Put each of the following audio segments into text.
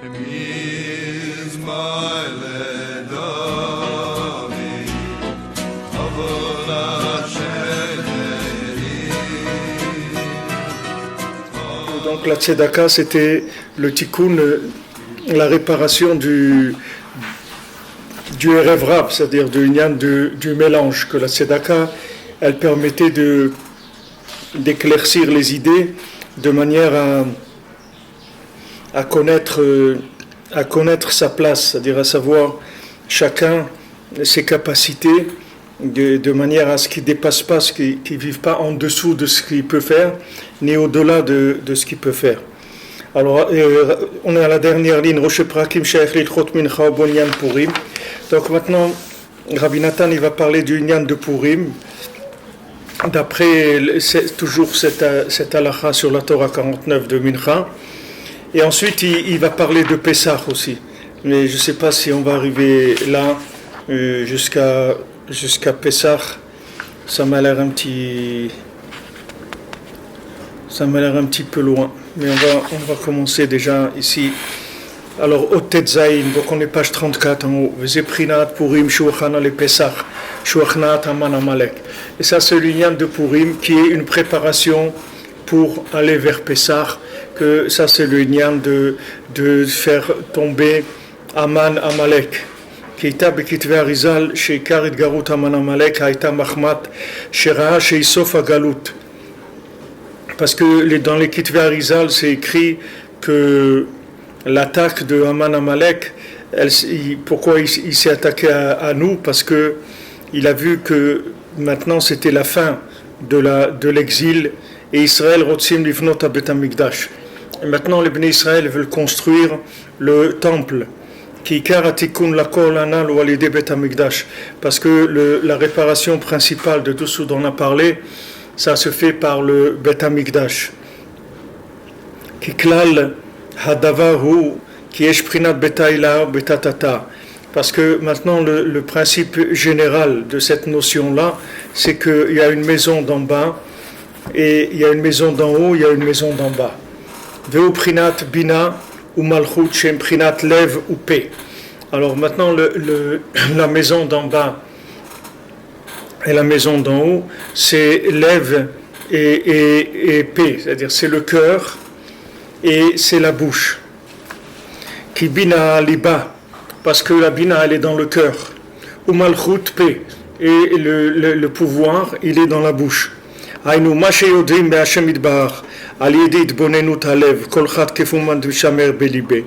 Donc la tzedaka, c'était le tikkun, la réparation du Erev Rav, c'est-à-dire du mélange, que la tzedaka, elle permettait d'éclaircir les idées de manière à connaître sa place, c'est-à-dire à savoir chacun ses capacités, de manière à ce qu'il ne dépasse pas, qu'il ne vive pas en dessous de ce qu'il peut faire, ni au-delà de ce qu'il peut faire. Alors, on est à la dernière ligne, Rosh Prakim Sheikh Lichot Mincha Bonyan Purim. Donc maintenant, Rabbi Nathan, il va parler du Nyan de Purim, d'après toujours cette halakha sur la Torah 49 de Mincha. Et ensuite, il va parler de Pessah aussi. Mais je ne sais pas si on va arriver là, jusqu'à Pessah. Ça m'a l'air un petit peu loin. Mais on va commencer déjà ici. Alors, Otet Zayin, donc on est page 34 en haut. Vezeprinat Purim Shuachana le Pessah, Shuachnat Aman Amalek. Et ça, c'est le Nyan de Purim qui est une préparation pour aller vers Pessah. Que ça, c'est le Nyan de faire tomber Aman Amalek. Keita Bekitve Arizal, Sheikar Idgarut Aman Amalek, Haïta Mahmat, Sheraha Sheisof Agalut. Parce que dans les Kitve Arizal, c'est écrit que l'attaque de Aman Amalek, pourquoi il s'est attaqué à nous? Parce que il a vu que maintenant c'était la fin de l'exil et Israël rotzim livnot à Bet Hamikdash. Et maintenant les Bnei Israël veulent construire le temple. Parce que la réparation principale de tout ce dont on a parlé, ça se fait par le Bet Hamikdash. Kiklal Hadavahu qui est Shprinat Betaila Betatata. Parce que maintenant le principe général de cette notion-là, c'est qu'il y a une maison d'en bas, et il y a une maison d'en haut, il y a une maison d'en bas. Veu Prinat Bina ou Malchut Shem Prinat Lev ou P. Alors maintenant la maison d'en bas et la maison d'en haut, c'est Lev et P, c'est-à-dire c'est le cœur et c'est la bouche. Qui bina liba, parce que la bina elle est dans le cœur. Ou malchut P, et le pouvoir il est dans la bouche. Aïnou masheyodim be'Hashem idbar, al yedit bonenut halev, kol chat kefuman d'shamer belibé.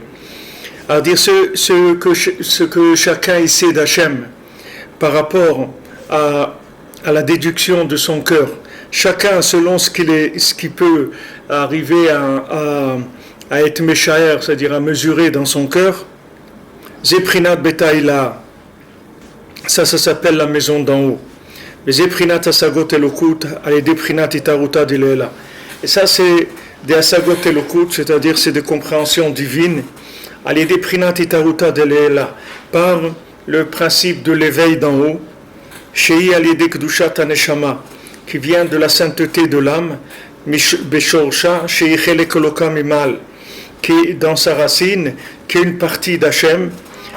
À dire ce que chacun sait d'Hachem par rapport à la déduction de son cœur. Chacun selon ce qu'il peut arriver à être méchaer, c'est-à-dire à mesurer dans son cœur. Zeprinat betaïla, ça s'appelle la maison d'en haut. Zeprinat asagot elokut, aledeprinat itaruta dilela. Et ça c'est des asagot elokut, c'est-à-dire c'est des compréhensions divines. Aledeprinat itaruta dilela, par le principe de l'éveil d'en haut. Shei aledekdushat aneshama, qui vient de la sainteté de l'âme. Beshorsha shei chelek elokam imal, qui est dans sa racine, qui est une partie d'Hachem,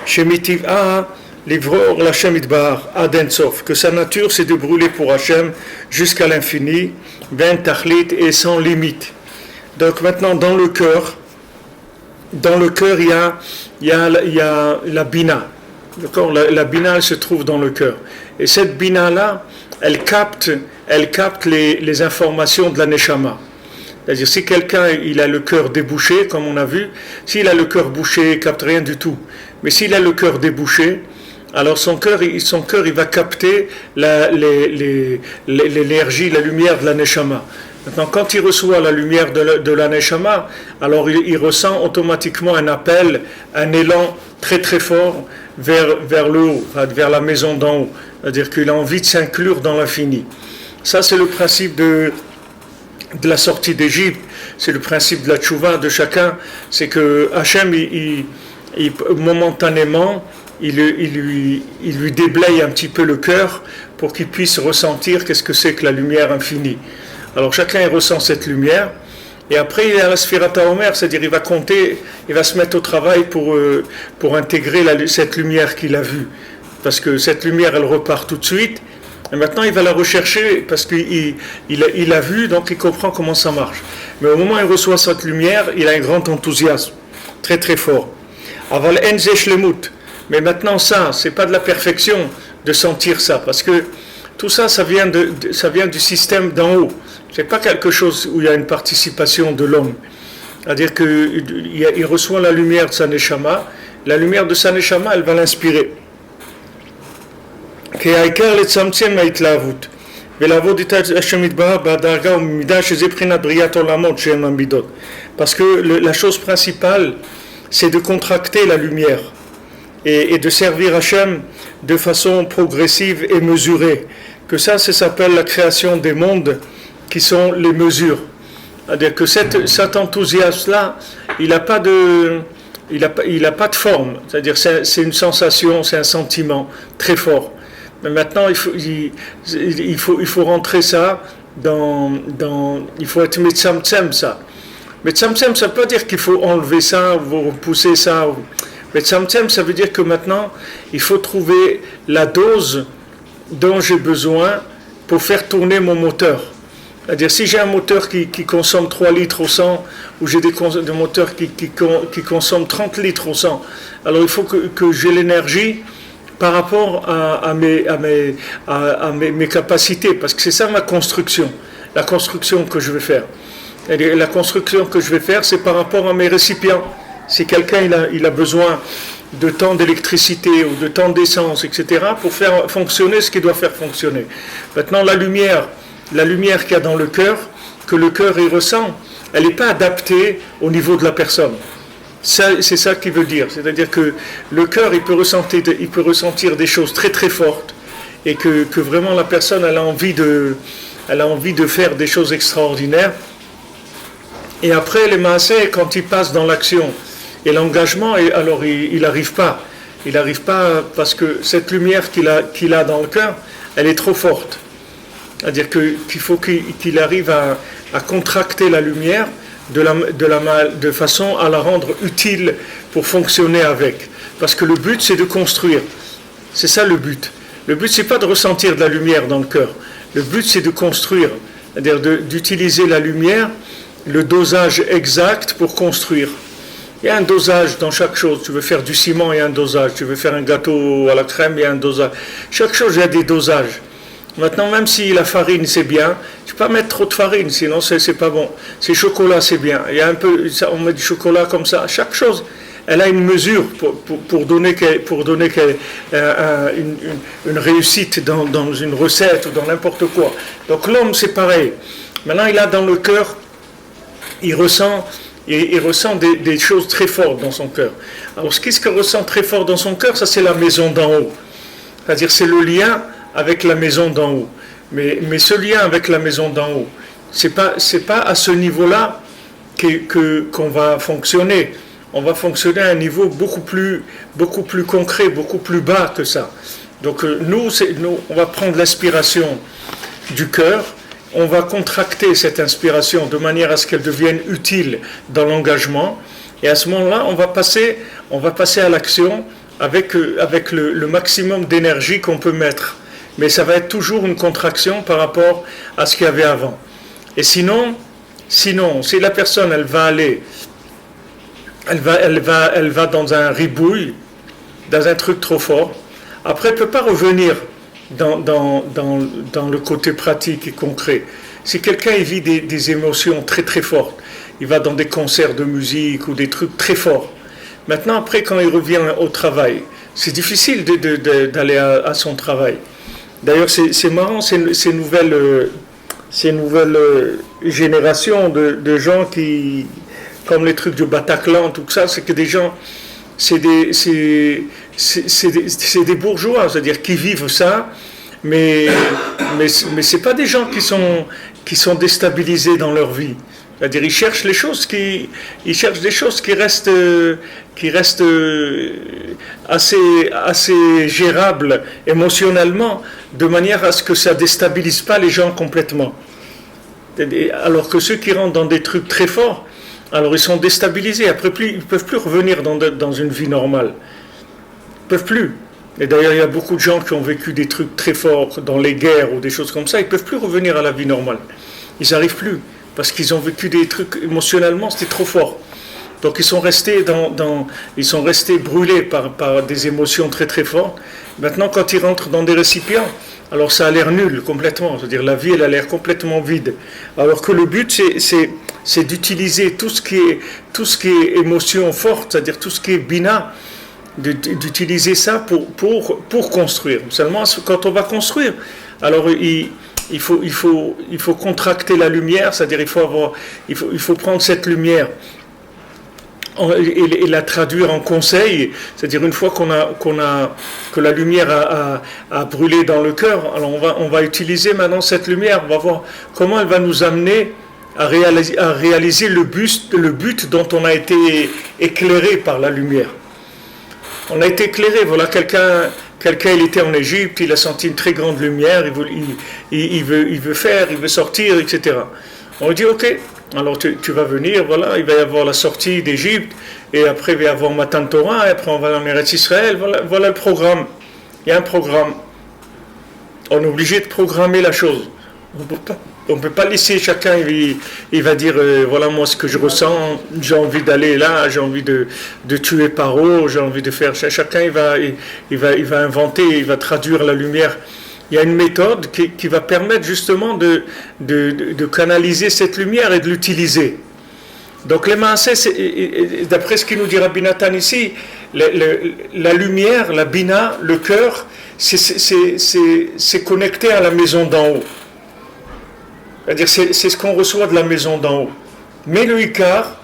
Shemitiv'a livror l'Hachem idbar adensof, que sa nature c'est de brûler pour Hachem jusqu'à l'infini, ben tachlit et sans limite. Donc maintenant dans le cœur il y a la bina, d'accord? La bina elle se trouve dans le cœur, et cette bina là elle capte les informations de la neshama. C'est-à-dire, si quelqu'un il a le cœur débouché, comme on a vu, s'il a le cœur bouché, il ne capte rien du tout. Mais s'il a le cœur débouché, alors son cœur il va capter l'énergie, la lumière de la neshama. Maintenant, quand il reçoit la lumière de la neshama, alors il ressent automatiquement un appel, un élan très très fort vers le haut, vers la maison d'en haut. C'est-à-dire qu'il a envie de s'inclure dans l'infini. Ça, c'est le principe de la sortie d'Égypte, c'est le principe de la tchouva de chacun, c'est que Hachem, momentanément, il lui déblaye un petit peu le cœur pour qu'il puisse ressentir qu'est-ce que c'est que la lumière infinie. Alors chacun il ressent cette lumière, Et après, il est à la Sphirata Omer, c'est-à-dire il va compter, il va se mettre au travail pour intégrer cette lumière qu'il a vue. Parce que cette lumière, elle repart tout de suite. Et maintenant, il va la rechercher parce qu'il a vu, donc il comprend comment ça marche. Mais au moment où il reçoit cette lumière, il a un grand enthousiasme, très très fort. Aval en zeshlemut. Mais maintenant, ça, c'est pas de la perfection de sentir ça, parce que tout ça, ça vient du système d'en haut. C'est pas quelque chose où il y a une participation de l'homme. C'est-à-dire qu'il reçoit la lumière de sa neshama. La lumière de sa neshama, elle va l'inspirer. Parce que la chose principale, c'est de contracter la lumière et de servir Hachem de façon progressive et mesurée. Que ça s'appelle la création des mondes qui sont les mesures. C'est-à-dire que cet enthousiasme-là, il n'a pas de forme. C'est-à-dire c'est une sensation, c'est un sentiment très fort. Mais maintenant, il faut rentrer ça il faut être metzamtzem ça. Metzamtzem, ça ne veut pas dire qu'il faut enlever ça, ou repousser ça. Metzamtzem, ça veut dire que maintenant, il faut trouver la dose dont j'ai besoin pour faire tourner mon moteur. C'est-à-dire, si j'ai un moteur qui consomme 3 litres au 100, ou j'ai des moteurs qui consomment 30 litres au 100, alors il faut que j'ai l'énergie par rapport à mes capacités, parce que c'est ça ma construction, la construction que je vais faire. Et la construction que je vais faire, c'est par rapport à mes récipients. Si quelqu'un il a besoin de temps d'électricité ou de temps d'essence, etc., pour faire fonctionner ce qu'il doit faire fonctionner. Maintenant, la lumière qu'il y a dans le cœur, que le cœur y ressent, elle n'est pas adaptée au niveau de la personne. C'est ça qu'il veut dire. C'est-à-dire que le cœur, il peut ressentir des choses très très fortes et que vraiment la personne, elle a envie de faire des choses extraordinaires. Et après, les maaseh, quand il passe dans l'action et l'engagement, alors il n'arrive pas. Il n'arrive pas parce que cette lumière qu'il a dans le cœur, elle est trop forte. C'est-à-dire qu'il faut qu'il arrive à contracter la lumière de façon à la rendre utile pour fonctionner avec. Parce que le but, c'est de construire. C'est ça le but. Le but, c'est pas de ressentir de la lumière dans le cœur. Le but, c'est de construire. C'est-à-dire d'utiliser la lumière, le dosage exact pour construire. Il y a un dosage dans chaque chose. Tu veux faire du ciment, il y a un dosage. Tu veux faire un gâteau à la crème, il y a un dosage. Chaque chose, il y a des dosages. Maintenant, même si la farine, c'est bien, tu ne peux pas mettre trop de farine, sinon c'est pas bon. Si le chocolat, c'est bien. Il y a un peu, on met du chocolat comme ça. Chaque chose, elle a une mesure pour donner une réussite dans une recette ou dans n'importe quoi. Donc l'homme, c'est pareil. Maintenant, il a dans le cœur, il ressent des choses très fortes dans son cœur. Alors, qu'est-ce qu'il ressent très fort dans son cœur? Ça, c'est la maison d'en haut. C'est-à-dire, c'est le lien avec la maison d'en haut. Mais ce lien avec la maison d'en haut, c'est pas à ce niveau-là qu'on va fonctionner. On va fonctionner à un niveau beaucoup plus concret, beaucoup plus bas que ça. Donc nous, on va prendre l'inspiration du cœur, on va contracter cette inspiration de manière à ce qu'elle devienne utile dans l'engagement, et à ce moment-là, on va passer à l'action avec le maximum d'énergie qu'on peut mettre. Mais ça va être toujours une contraction par rapport à ce qu'il y avait avant. Et sinon, si la personne, elle va dans un ribouille, dans un truc trop fort, après, elle ne peut pas revenir dans le côté pratique et concret. Si quelqu'un vit des émotions très très fortes, il va dans des concerts de musique ou des trucs très forts. Maintenant, après, quand il revient au travail, c'est difficile d'aller à son travail. D'ailleurs, c'est marrant, ces nouvelles générations de gens qui, comme les trucs du Bataclan, tout ça, c'est que des gens, c'est des bourgeois, c'est-à-dire qui vivent ça, mais c'est pas des gens qui sont déstabilisés dans leur vie. C'est-à-dire ils cherchent des choses qui restent assez gérables émotionnellement, de manière à ce que ça déstabilise pas les gens complètement. Alors que ceux qui rentrent dans des trucs très forts, alors ils sont déstabilisés. Après, ils ne peuvent plus revenir dans une vie normale. Ils ne peuvent plus. Et d'ailleurs, il y a beaucoup de gens qui ont vécu des trucs très forts dans les guerres ou des choses comme ça. Ils ne peuvent plus revenir à la vie normale. Ils n'arrivent plus. Parce qu'ils ont vécu des trucs émotionnellement, c'était trop fort. Donc ils sont restés ils sont restés brûlés par des émotions très très fortes. Maintenant, quand ils rentrent dans des récipients, alors ça a l'air nul complètement. C'est-à-dire la vie, elle a l'air complètement vide. Alors que le but, c'est d'utiliser tout ce qui est émotion forte, c'est-à-dire tout ce qui est bina, d'utiliser ça pour construire. Seulement, quand on va construire, alors il faut contracter la lumière, c'est-à-dire il faut prendre cette lumière et la traduire en conseil, c'est-à-dire une fois que la lumière a brûlé dans le cœur, alors on va utiliser maintenant cette lumière, on va voir comment elle va nous amener à réaliser le but dont on a été éclairé par la lumière. On a été éclairé, voilà, quelqu'un il était en Égypte, il a senti une très grande lumière, il veut sortir, etc. On lui dit ok, alors tu vas venir, voilà, il va y avoir la sortie d'Égypte, et après il va y avoir Matan Torah, et après on va en Eretz Israël, voilà le programme. Il y a un programme. On est obligé de programmer la chose. On ne peut pas laisser chacun, il va dire, voilà moi ce que je ressens, j'ai envie d'aller là, j'ai envie de tuer Paro, j'ai envie de faire... Chacun il va inventer, il va traduire la lumière. Il y a une méthode qui va permettre justement de canaliser cette lumière et de l'utiliser. Donc les maaseh, d'après ce qu'il nous dit Rabbi Nathan ici, la lumière, la bina, le cœur, c'est connecté à la maison d'en haut. C'est-à-dire c'est ce qu'on reçoit de la maison d'en haut. Mais le Ikar,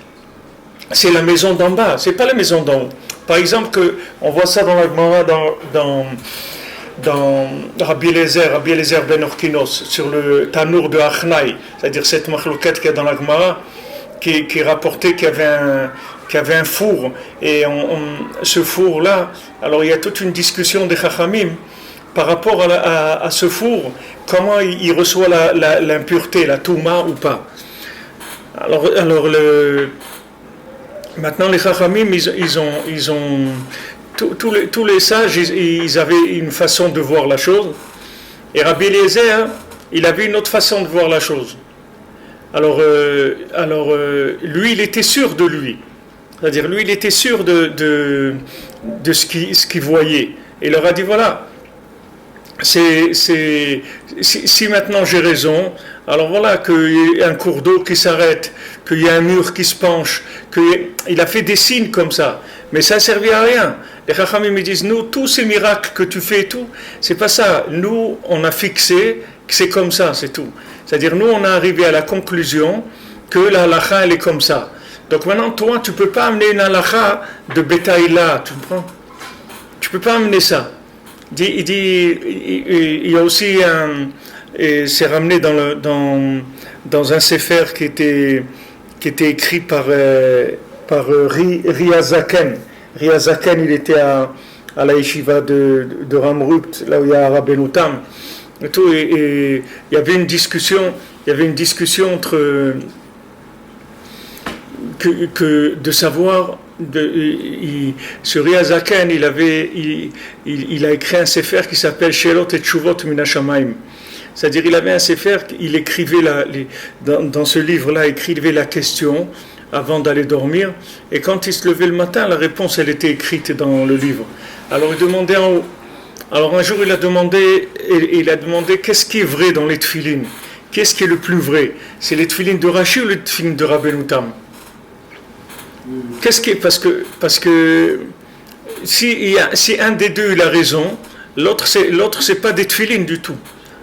c'est la maison d'en bas, c'est pas la maison d'en haut. Par exemple, on voit ça dans la Gemara, dans Rabbi Eliezer ben Orkinos, sur le Tanour de Achnai, c'est-à-dire cette machloket qu'il y a dans la Gemara, qui rapportait qu'il y avait un four, et ce four-là, alors il y a toute une discussion des Chachamim par rapport à ce four, comment il reçoit l'impureté, la touma ou pas. Alors maintenant les Chachamim, ils ont tous les sages, ils avaient une façon de voir la chose, et Rabbi Eliezer, il avait une autre façon de voir la chose. Alors lui, il était sûr de lui, c'est-à-dire lui, il était sûr de ce qu'il voyait. Et il leur a dit voilà. Si maintenant j'ai raison, alors voilà qu'il y a un cours d'eau qui s'arrête, qu'il y a un mur qui se penche, il a fait des signes comme ça, mais ça ne servait à rien. Les Chachamim me disent, nous, tous ces miracles que tu fais et tout, c'est pas ça. Nous, on a fixé que c'est comme ça, c'est tout. C'est-à-dire, nous, on est arrivé à la conclusion que la halakha, elle est comme ça. Donc maintenant, toi, tu ne peux pas amener une halakha de Betaïla, tu comprends? Tu ne peux pas amener ça. Il y a aussi et c'est ramené dans un sefer qui était écrit par Riazaken. Riazaken, il était à la yeshiva de Ramrupt, là où il y a Rabbeinu Tam. Et il y avait une discussion entre de savoir. Ce Riazaken, il a écrit un sefer qui s'appelle Shelot et Tshuvot min Hashamayim. C'est-à-dire, il avait un sefer, il écrivait dans ce livre-là, il écrivait la question avant d'aller dormir, et quand il se levait le matin, la réponse, elle était écrite dans le livre. Alors, il demandait en haut. Alors, un jour, il a demandé qu'est-ce qui est vrai dans les tefilines? Qu'est-ce qui est le plus vrai? C'est les tefilines de Rashi ou les tefilines de Rabbeinu Tam? Qu'est-ce qui est, parce que si un des deux il a raison, l'autre c'est pas des tefilines du tout.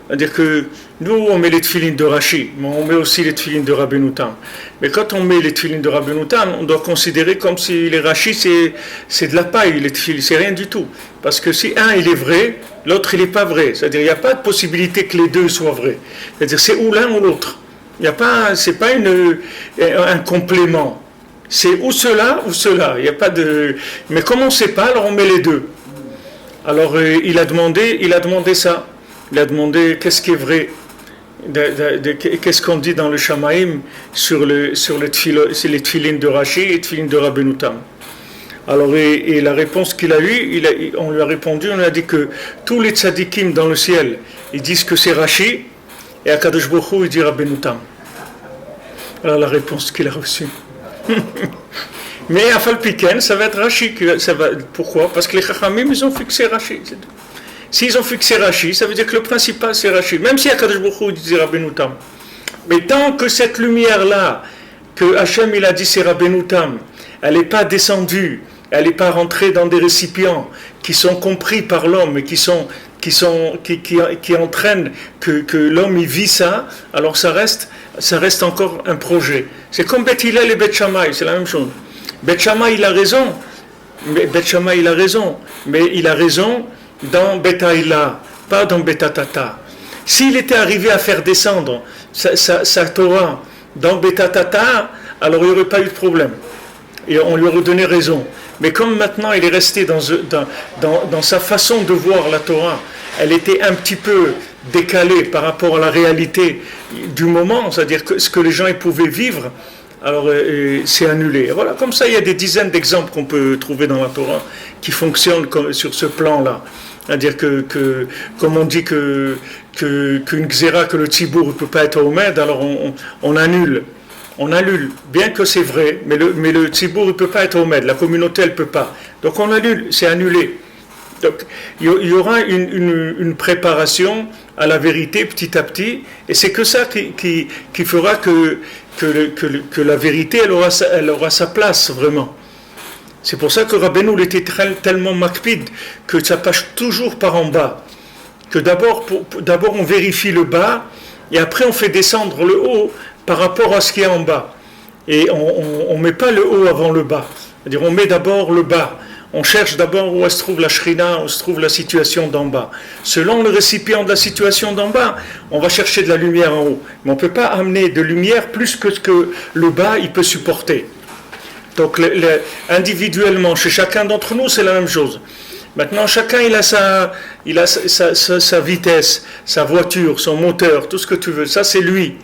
C'est-à-dire que nous on met les tefilines de Rashi, mais on met aussi les tefilines de Rabbeinu Tam. Mais quand on met les tefilines de Rabbeinu Tam, on doit considérer comme si les Rashi c'est de la paille, les tefilines c'est rien du tout. Parce que si un il est vrai, l'autre il n'est pas vrai. C'est-à-dire il n'y a pas de possibilité que les deux soient vrais. C'est-à-dire c'est ou l'un ou l'autre. C'est pas un complément. C'est ou cela ou cela. Il y a pas de. Mais comme on ne sait pas, alors on met les deux. Alors il a demandé ça. Il a demandé qu'est-ce qui est vrai. qu'est-ce qu'on dit dans le Shamaïm sur les tefilines de Rashi et les tefilines de Rabbeinu Tam. Alors, et la réponse qu'il a eue, on lui a répondu, on lui a dit que tous les tzadikim dans le ciel, ils disent que c'est Rashi, et Akadosh Baruch Hu, il dit Rabbeinu Tam. Alors la réponse qu'il a reçue. Mais à Falpiken, ça va être Rashi. Pourquoi? Parce que les Chachamim, ils ont fixé Rashi. S'ils ont fixé Rashi, ça veut dire que le principal c'est Rashi. Même si Akadosh Baruch Hu dit Rabbeinu Tam. Mais tant que cette lumière-là, que Hachem il a dit c'est Rabbeinu Tam, elle n'est pas descendue, elle n'est pas rentrée dans des récipients qui sont compris par l'homme et qui entraînent que l'homme il vit ça, alors ça reste encore un projet. C'est comme Beth Hillel et Beth Shammai, c'est la même chose. Beth Shammai il a raison, mais il a raison dans Beth Haïla, pas dans Beth Hatata. S'il était arrivé à faire descendre sa Torah dans Beth Hatata, alors il n'y aurait pas eu de problème. Et on lui aurait donné raison. Mais comme maintenant il est resté dans sa façon de voir la Torah, elle était un petit peu décalée par rapport à la réalité du moment, c'est-à-dire que ce que les gens ils pouvaient vivre, alors c'est annulé. Et voilà, comme ça il y a des dizaines d'exemples qu'on peut trouver dans la Torah qui fonctionnent sur ce plan-là. C'est-à-dire que comme on dit qu'une xéra, que le tzibour ne peut pas être omed, alors on annule. On annule, bien que c'est vrai, mais le tzibour ne peut pas être omed, la communauté elle ne peut pas. Donc on annule, c'est annulé. Donc il y aura une préparation à la vérité petit à petit, et c'est que ça qui fera que la vérité elle aura sa place vraiment. C'est pour ça que Rabbeinu il était tellement makpid que ça passe toujours par en bas. Que d'abord on vérifie le bas, et après on fait descendre le haut par rapport à ce qui est en bas. Et on ne met pas le haut avant le bas. C'est-à-dire on met d'abord le bas. On cherche d'abord où se trouve la shrina, où se trouve la situation d'en bas. Selon le récipient de la situation d'en bas, on va chercher de la lumière en haut. Mais on ne peut pas amener de lumière plus que ce que le bas il peut supporter. Donc individuellement, chez chacun d'entre nous, c'est la même chose. Maintenant, chacun il a sa vitesse, sa voiture, son moteur, tout ce que tu veux. Ça, c'est lui.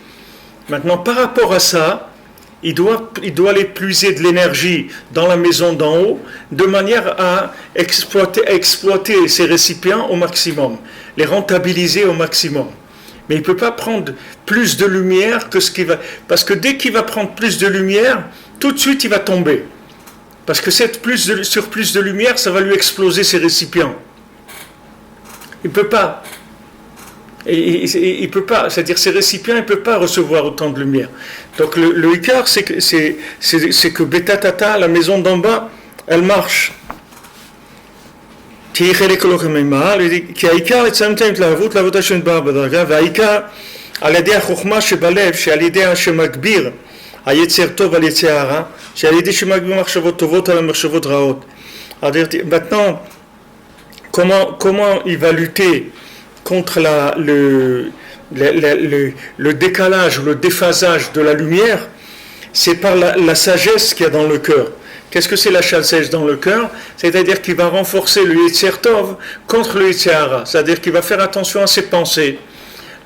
Maintenant, par rapport à ça, il doit aller puiser de l'énergie dans la maison d'en haut, de manière à exploiter ces récipients au maximum, les rentabiliser au maximum. Mais il ne peut pas prendre plus de lumière que ce qu'il va... Parce que dès qu'il va prendre plus de lumière, tout de suite il va tomber. Parce que sur plus de lumière, ça va lui exploser ses récipients. Il ne peut pas. Il peut pas, c'est-à-dire ces récipients, il ne peut pas recevoir autant de lumière. Donc le Icar, c'est que Beta Tata, la maison d'en bas, elle marche. כי חלק אלוקי מימה, כי העיקר לצמצם התלהבות לעבודה שנתברך בדרגה, והעיקר על ידי החוכמה שבלב, שעל ידי שמגביר היצר טוב על יצר הרע, שעל ידי שמגביר מחשבות טובות על מחשבות רעות. Maintenant, comment il va lutter contre le décalage, le déphasage de la lumière, c'est par la sagesse qu'il y a dans le cœur. Qu'est-ce que c'est la sagesse dans le cœur? C'est-à-dire qu'il va renforcer le Yetzer Tov contre le Yetzer Hara. C'est-à-dire qu'il va faire attention à ses pensées,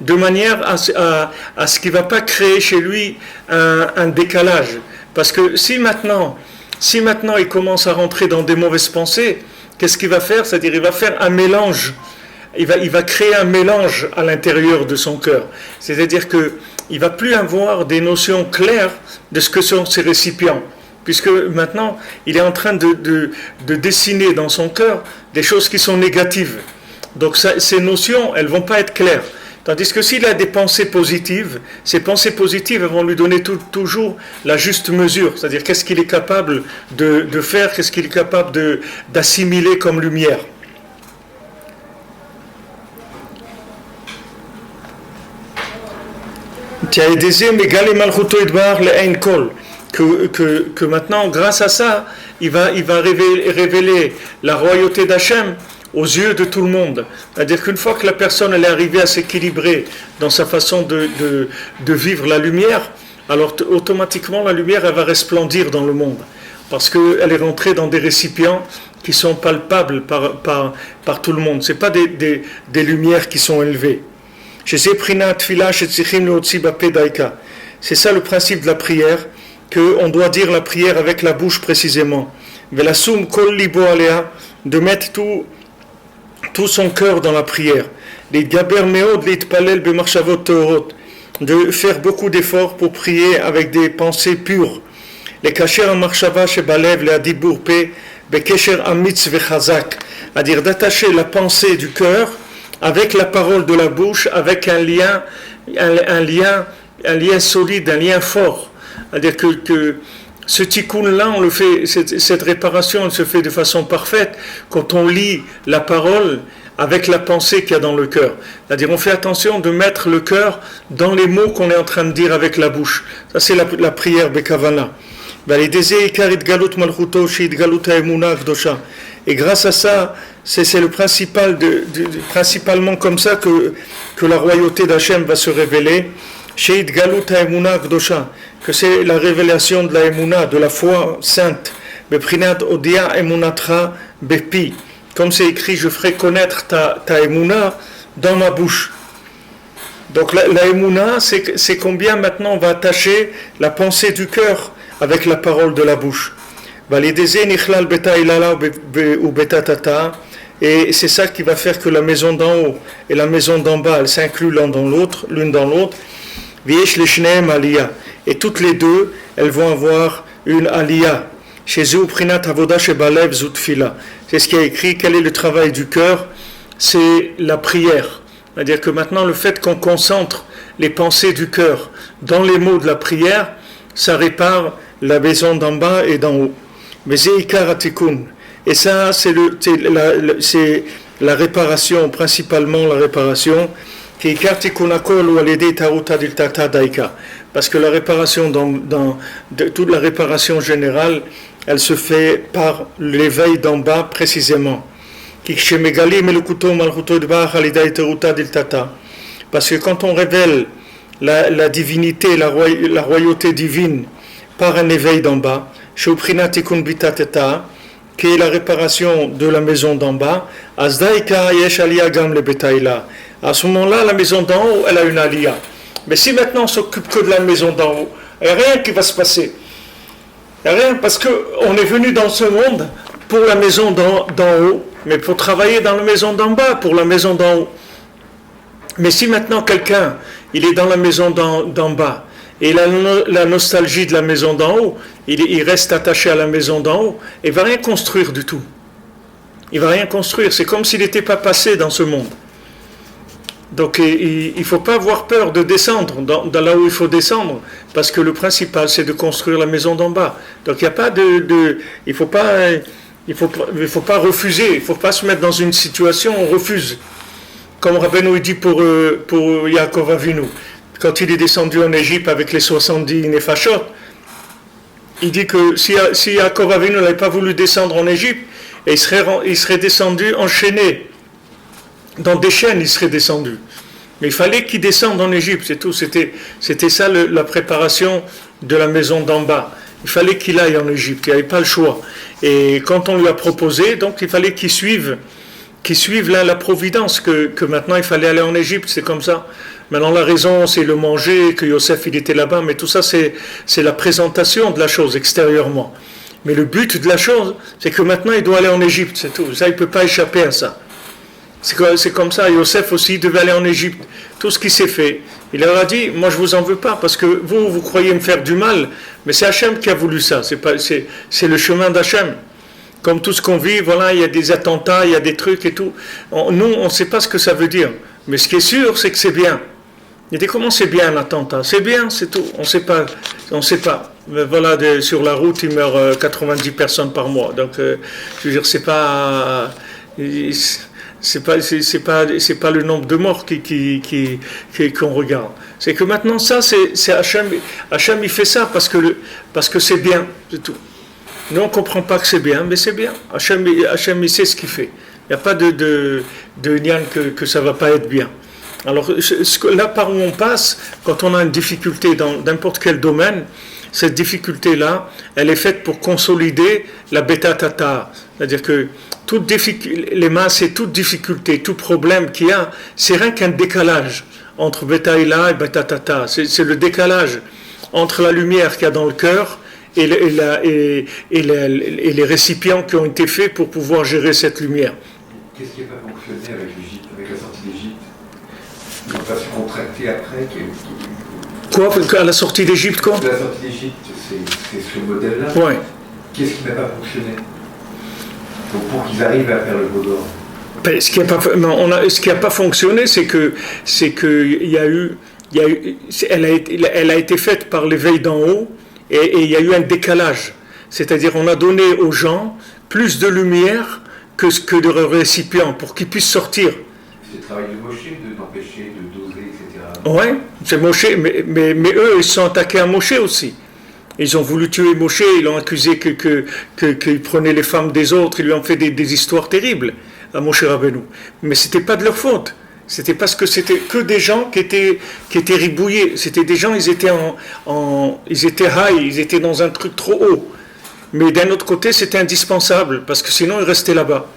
de manière à ce qu'il ne va pas créer chez lui un décalage. Parce que si maintenant il commence à rentrer dans des mauvaises pensées, qu'est-ce qu'il va faire? C'est-à-dire qu'il va faire un mélange. Il va créer un mélange à l'intérieur de son cœur. C'est-à-dire qu'il ne va plus avoir des notions claires de ce que sont ces récipients. Puisque maintenant, il est en train de dessiner dans son cœur des choses qui sont négatives. Donc ces notions, elles ne vont pas être claires. Tandis que s'il a des pensées positives, ces pensées positives elles vont lui donner toujours la juste mesure. C'est-à-dire qu'est-ce qu'il est capable de faire, qu'est-ce qu'il est capable d'assimiler comme lumière. Que maintenant, grâce à ça, il va révéler la royauté d'Hachem aux yeux de tout le monde. C'est-à-dire qu'une fois que la personne elle est arrivée à s'équilibrer dans sa façon de vivre la lumière, alors automatiquement la lumière elle va resplendir dans le monde. Parce qu'elle est rentrée dans des récipients qui sont palpables par tout le monde. Ce n'est pas des lumières qui sont élevées. C'est ça le principe de la prière, qu'on doit dire la prière avec la bouche précisément. De mettre tout son cœur dans la prière. De faire beaucoup d'efforts pour prier avec des pensées pures. Les kasher marshava shebalev le adibur pe bekesher amitz vechazak, c'est-à-dire d'attacher la pensée du cœur avec la parole de la bouche, avec un lien solide, un lien fort. C'est-à-dire que ce tikkun-là, on le fait, cette réparation, elle se fait de façon parfaite quand on lit la parole avec la pensée qu'il y a dans le cœur. C'est-à-dire on fait attention de mettre le cœur dans les mots qu'on est en train de dire avec la bouche. Ça c'est la prière Bekavana. Et grâce à ça, c'est le principalement comme ça que la royauté d'Hachem va se révéler. Que c'est la révélation de la Emouna, de la foi sainte. Comme c'est écrit, je ferai connaître ta Emouna dans ma bouche. Donc la Emouna, c'est combien maintenant on va attacher la pensée du cœur avec la parole de la bouche. Et c'est ça qui va faire que la maison d'en haut et la maison d'en bas, elles s'incluent l'une dans l'autre. Et toutes les deux, elles vont avoir une aliyah. C'est ce qui est écrit, quel est le travail du cœur? C'est la prière. C'est-à-dire que maintenant, le fait qu'on concentre les pensées du cœur dans les mots de la prière, ça répare la maison d'en bas et d'en haut. Mais et ça, c'est la réparation, principalement la réparation. Parce que la réparation toute la réparation générale, elle se fait par l'éveil d'en bas précisément. Parce que quand on révèle la divinité, la royauté divine par un éveil d'en bas, qui est la réparation de la maison d'en bas, à ce moment-là, la maison d'en haut, elle a une aliyah. Mais si maintenant on s'occupe que de la maison d'en haut, il n'y a rien qui va se passer. Il n'y a rien, parce qu'on est venu dans ce monde pour la maison d'en haut, mais pour travailler dans la maison d'en bas, pour la maison d'en haut. Mais si maintenant quelqu'un, il est dans la maison d'en bas, et la nostalgie de la maison d'en haut, il reste attaché à la maison d'en haut, et il ne va rien construire du tout. Il ne va rien construire, c'est comme s'il n'était pas passé dans ce monde. Donc il ne faut pas avoir peur de descendre dans là où il faut descendre, parce que le principal c'est de construire la maison d'en bas. Donc il n'y a pas il faut pas refuser, il ne faut pas se mettre dans une situation où on refuse. Comme Rabbeinu dit pour Yaakov Avinu, quand il est descendu en Égypte avec les 70 Nefashot, il dit que si Yaakov Avinu n'avait pas voulu descendre en Égypte, et il serait descendu enchaîné. Dans des chaînes, il serait descendu. Mais il fallait qu'il descende en Égypte, c'est tout. C'était ça la préparation de la maison d'en bas. Il fallait qu'il aille en Égypte, il n'y avait pas le choix. Et quand on lui a proposé, donc il fallait qu'il suive là la providence, que maintenant il fallait aller en Égypte, c'est comme ça. Maintenant la raison, c'est le manger, que Yosef il était là-bas, mais tout ça c'est la présentation de la chose extérieurement. Mais le but de la chose, c'est que maintenant il doit aller en Égypte, c'est tout. Ça, il ne peut pas échapper à ça. C'est comme ça, Yosef aussi devait aller en Égypte. Tout ce qui s'est fait, il leur a dit, moi je vous en veux pas, parce que vous croyez me faire du mal, mais c'est Hachem qui a voulu ça, c'est le chemin d'Hachem. Comme tout ce qu'on vit, voilà, il y a des attentats, il y a des trucs et tout. Nous, on ne sait pas ce que ça veut dire, mais ce qui est sûr, c'est que c'est bien. Il dit, comment c'est bien l'attentat? C'est bien, c'est tout, on ne sait pas. Mais voilà, sur la route, il meurt 90 personnes par mois, donc je veux dire, c'est pas le nombre de morts qu'on regarde. C'est que maintenant ça, c'est Hachem il fait ça parce que c'est bien, c'est tout. Nous on comprend pas que c'est bien, mais c'est bien. Hachem il sait ce qu'il fait. Il n'y a pas de nian que ça va pas être bien. Alors là par où on passe, quand on a une difficulté dans n'importe quel domaine, cette difficulté-là, elle est faite pour consolider la bêta tata. C'est-à-dire que les masses et toute difficulté, tout problème qu'il y a, c'est rien qu'un décalage entre Betaïla et Betatata. C'est le décalage entre la lumière qu'il y a dans le cœur et les récipients qui ont été faits pour pouvoir gérer cette lumière. Qu'est-ce qui n'a pas fonctionné avec l'Égypte, avec la sortie d'Égypte? Ils n'ont pas su contracter après. Quoi, à la sortie d'Égypte, quoi? La sortie d'Égypte, c'est ce modèle-là. Ouais. Qu'est-ce qui n'a pas fonctionné? Donc pour qu'ils arrivent à faire le veau d'or. Ce qui n'a pas fonctionné, c'est que elle a été faite par l'éveil d'en haut et il y a eu un décalage. C'est-à-dire on a donné aux gens plus de lumière que de récipients pour qu'ils puissent sortir. C'est le travail de Moshe d'empêcher, de doser, etc. Oui, c'est Moshe, mais eux, ils se sont attaqués à Moshe aussi. Ils ont voulu tuer Moshe, ils l'ont accusé qu'il prenait les femmes des autres, ils lui ont fait des histoires terribles à Moshe Rabbeinu. Mais ce n'était pas de leur faute. C'était parce que c'était que des gens qui étaient ribouillés. C'était des gens, ils étaient high, ils étaient dans un truc trop haut. Mais d'un autre côté, c'était indispensable, parce que sinon, ils restaient là-bas.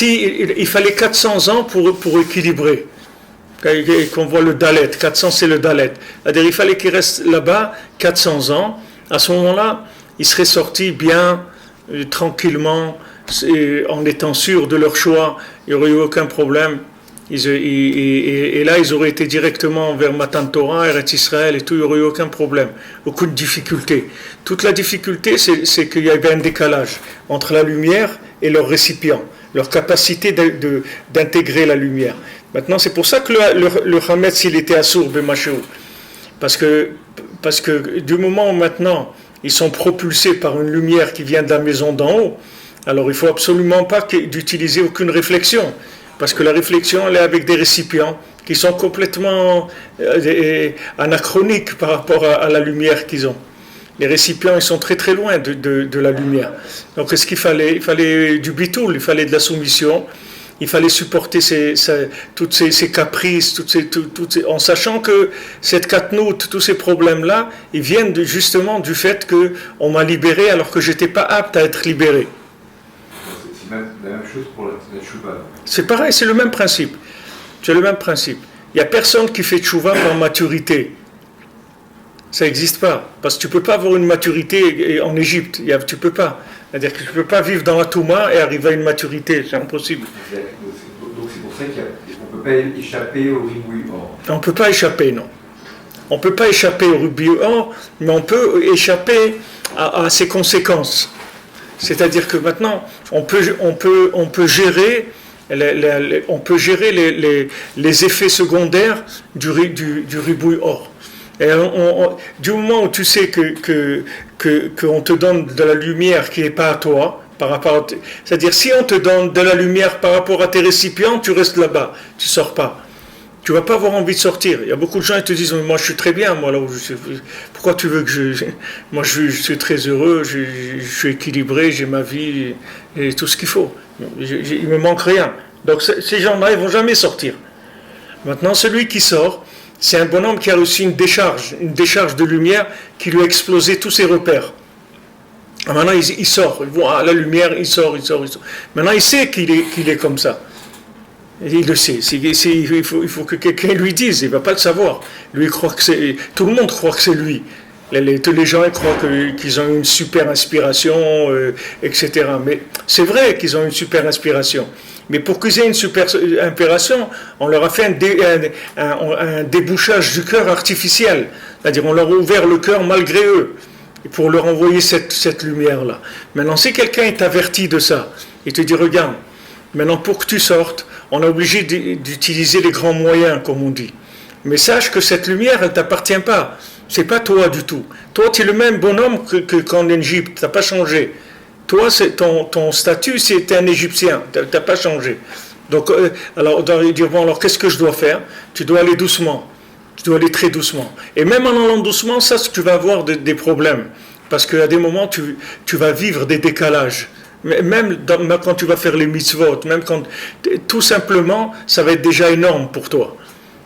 Il fallait 400 ans pour équilibrer. Qu'on voit le Dalet, 400 c'est le Dalet. C'est-à-dire il fallait qu'ils restent là-bas 400 ans. À ce moment-là, ils seraient sortis bien, tranquillement, en étant sûrs de leur choix. Il n'y aurait eu aucun problème. Et là, ils auraient été directement vers Matan Torah, Eretz Israël et tout, il n'y aurait eu aucun problème, aucune difficulté. Toute la difficulté, c'est qu'il y avait un décalage entre la lumière et leur récipient, leur capacité d'intégrer la lumière. Maintenant, c'est pour ça que le Hametz, il était assourd, Bemachéou. Parce que du moment où maintenant, ils sont propulsés par une lumière qui vient de la maison d'en haut, alors il ne faut absolument pas d'utiliser aucune réflexion. Parce que la réflexion, elle est avec des récipients qui sont complètement anachroniques par rapport à la lumière qu'ils ont. Les récipients, ils sont très très loin de la lumière. Donc, qu'est-ce qu'il fallait? Il fallait du bitoul, il fallait de la soumission, il fallait supporter toutes ces caprices, en sachant que cette katnout, tous ces problèmes-là, ils viennent justement du fait qu'on m'a libéré alors que je n'étais pas apte à être libéré. C'est la même chose pour la tchouva. C'est pareil, c'est le même principe. C'est le même principe. Il n'y a personne qui fait tchouva par maturité. Ça n'existe pas. Parce que tu ne peux pas avoir une maturité en Égypte. Tu ne peux pas. C'est-à-dire que tu ne peux pas vivre dans la Touma et arriver à une maturité. C'est impossible. Donc c'est pour ça qu'on ne peut pas échapper au ribouille or. On ne peut pas échapper, non. On ne peut pas échapper au ribouille or, mais on peut échapper à ses conséquences. C'est-à-dire que maintenant, on peut gérer les effets secondaires du ribouille or. Et du moment où tu sais qu'on te donne de la lumière qui n'est pas à toi, c'est-à-dire si on te donne de la lumière par rapport à tes récipients, tu restes là-bas, tu ne sors pas. Tu ne vas pas avoir envie de sortir. Il y a beaucoup de gens qui te disent, moi je suis très bien, moi là où je suis. Pourquoi tu veux que moi je suis très heureux, je suis équilibré, j'ai ma vie et tout ce qu'il faut. Il ne me manque rien. Donc ces gens-là, ils ne vont jamais sortir. Maintenant, celui qui sort, c'est un bonhomme qui a reçu une décharge de lumière qui lui a explosé tous ses repères. Maintenant, il sort, il voit la lumière, il sort. Maintenant, il sait qu'il est comme ça. Il le sait. Il faut que quelqu'un lui dise. Il ne va pas le savoir. Lui, il croit que tout le monde croit que c'est lui. Tous les gens ils croient qu'ils ont une super inspiration, etc. Mais c'est vrai qu'ils ont une super inspiration. Mais pour qu'ils aient une super inspiration, on leur a fait un débouchage du cœur artificiel. C'est-à-dire on leur a ouvert le cœur malgré eux, pour leur envoyer cette lumière-là. Maintenant, si quelqu'un est averti de ça, il te dit, regarde, maintenant pour que tu sortes, on est obligé d'utiliser les grands moyens, comme on dit. Mais sache que cette lumière, elle ne t'appartient pas. Ce n'est pas toi du tout. Toi, tu es le même bonhomme qu'en Égypte. Tu n'as pas changé. Toi, ton statut, c'est un Égyptien. Tu n'as pas changé. Donc, alors, on doit dire, bon, alors qu'est-ce que je dois faire? Tu dois aller doucement. Tu dois aller très doucement. Et même en allant doucement, ça, tu vas avoir des problèmes. Parce qu'à des moments, tu vas vivre des décalages. Même quand tu vas faire les mitzvot, même quand, tout simplement, ça va être déjà énorme pour toi.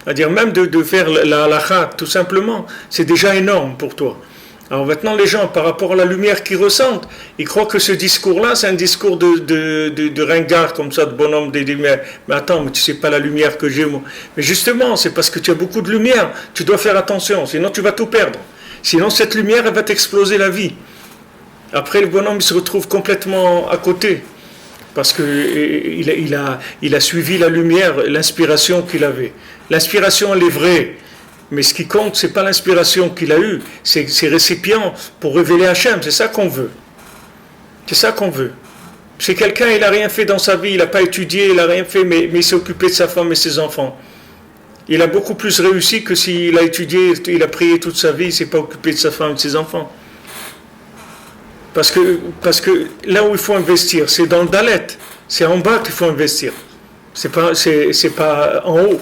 C'est-à-dire même de faire la halakha, tout simplement, c'est déjà énorme pour toi. Alors maintenant, les gens, par rapport à la lumière qu'ils ressentent, ils croient que ce discours-là, c'est un discours de ringard, comme ça, de bonhomme des lumières. Mais attends, mais tu sais pas la lumière que j'ai, moi. Mais justement, c'est parce que tu as beaucoup de lumière. Tu dois faire attention, sinon tu vas tout perdre. Sinon, cette lumière, elle va t'exploser la vie. Après, le bonhomme, il se retrouve complètement à côté. Parce qu'il a suivi la lumière, l'inspiration qu'il avait. L'inspiration, elle est vraie. Mais ce qui compte, ce n'est pas l'inspiration qu'il a eue, c'est ses récipients pour révéler Hachem. C'est ça qu'on veut. C'est ça qu'on veut. C'est quelqu'un, il n'a rien fait dans sa vie, il n'a pas étudié, il n'a rien fait, mais il s'est occupé de sa femme et ses enfants. Il a beaucoup plus réussi que s'il a étudié, il a prié toute sa vie, il ne s'est pas occupé de sa femme et de ses enfants. Parce que là où il faut investir, c'est dans le Dalet. C'est en bas qu'il faut investir. C'est pas en haut.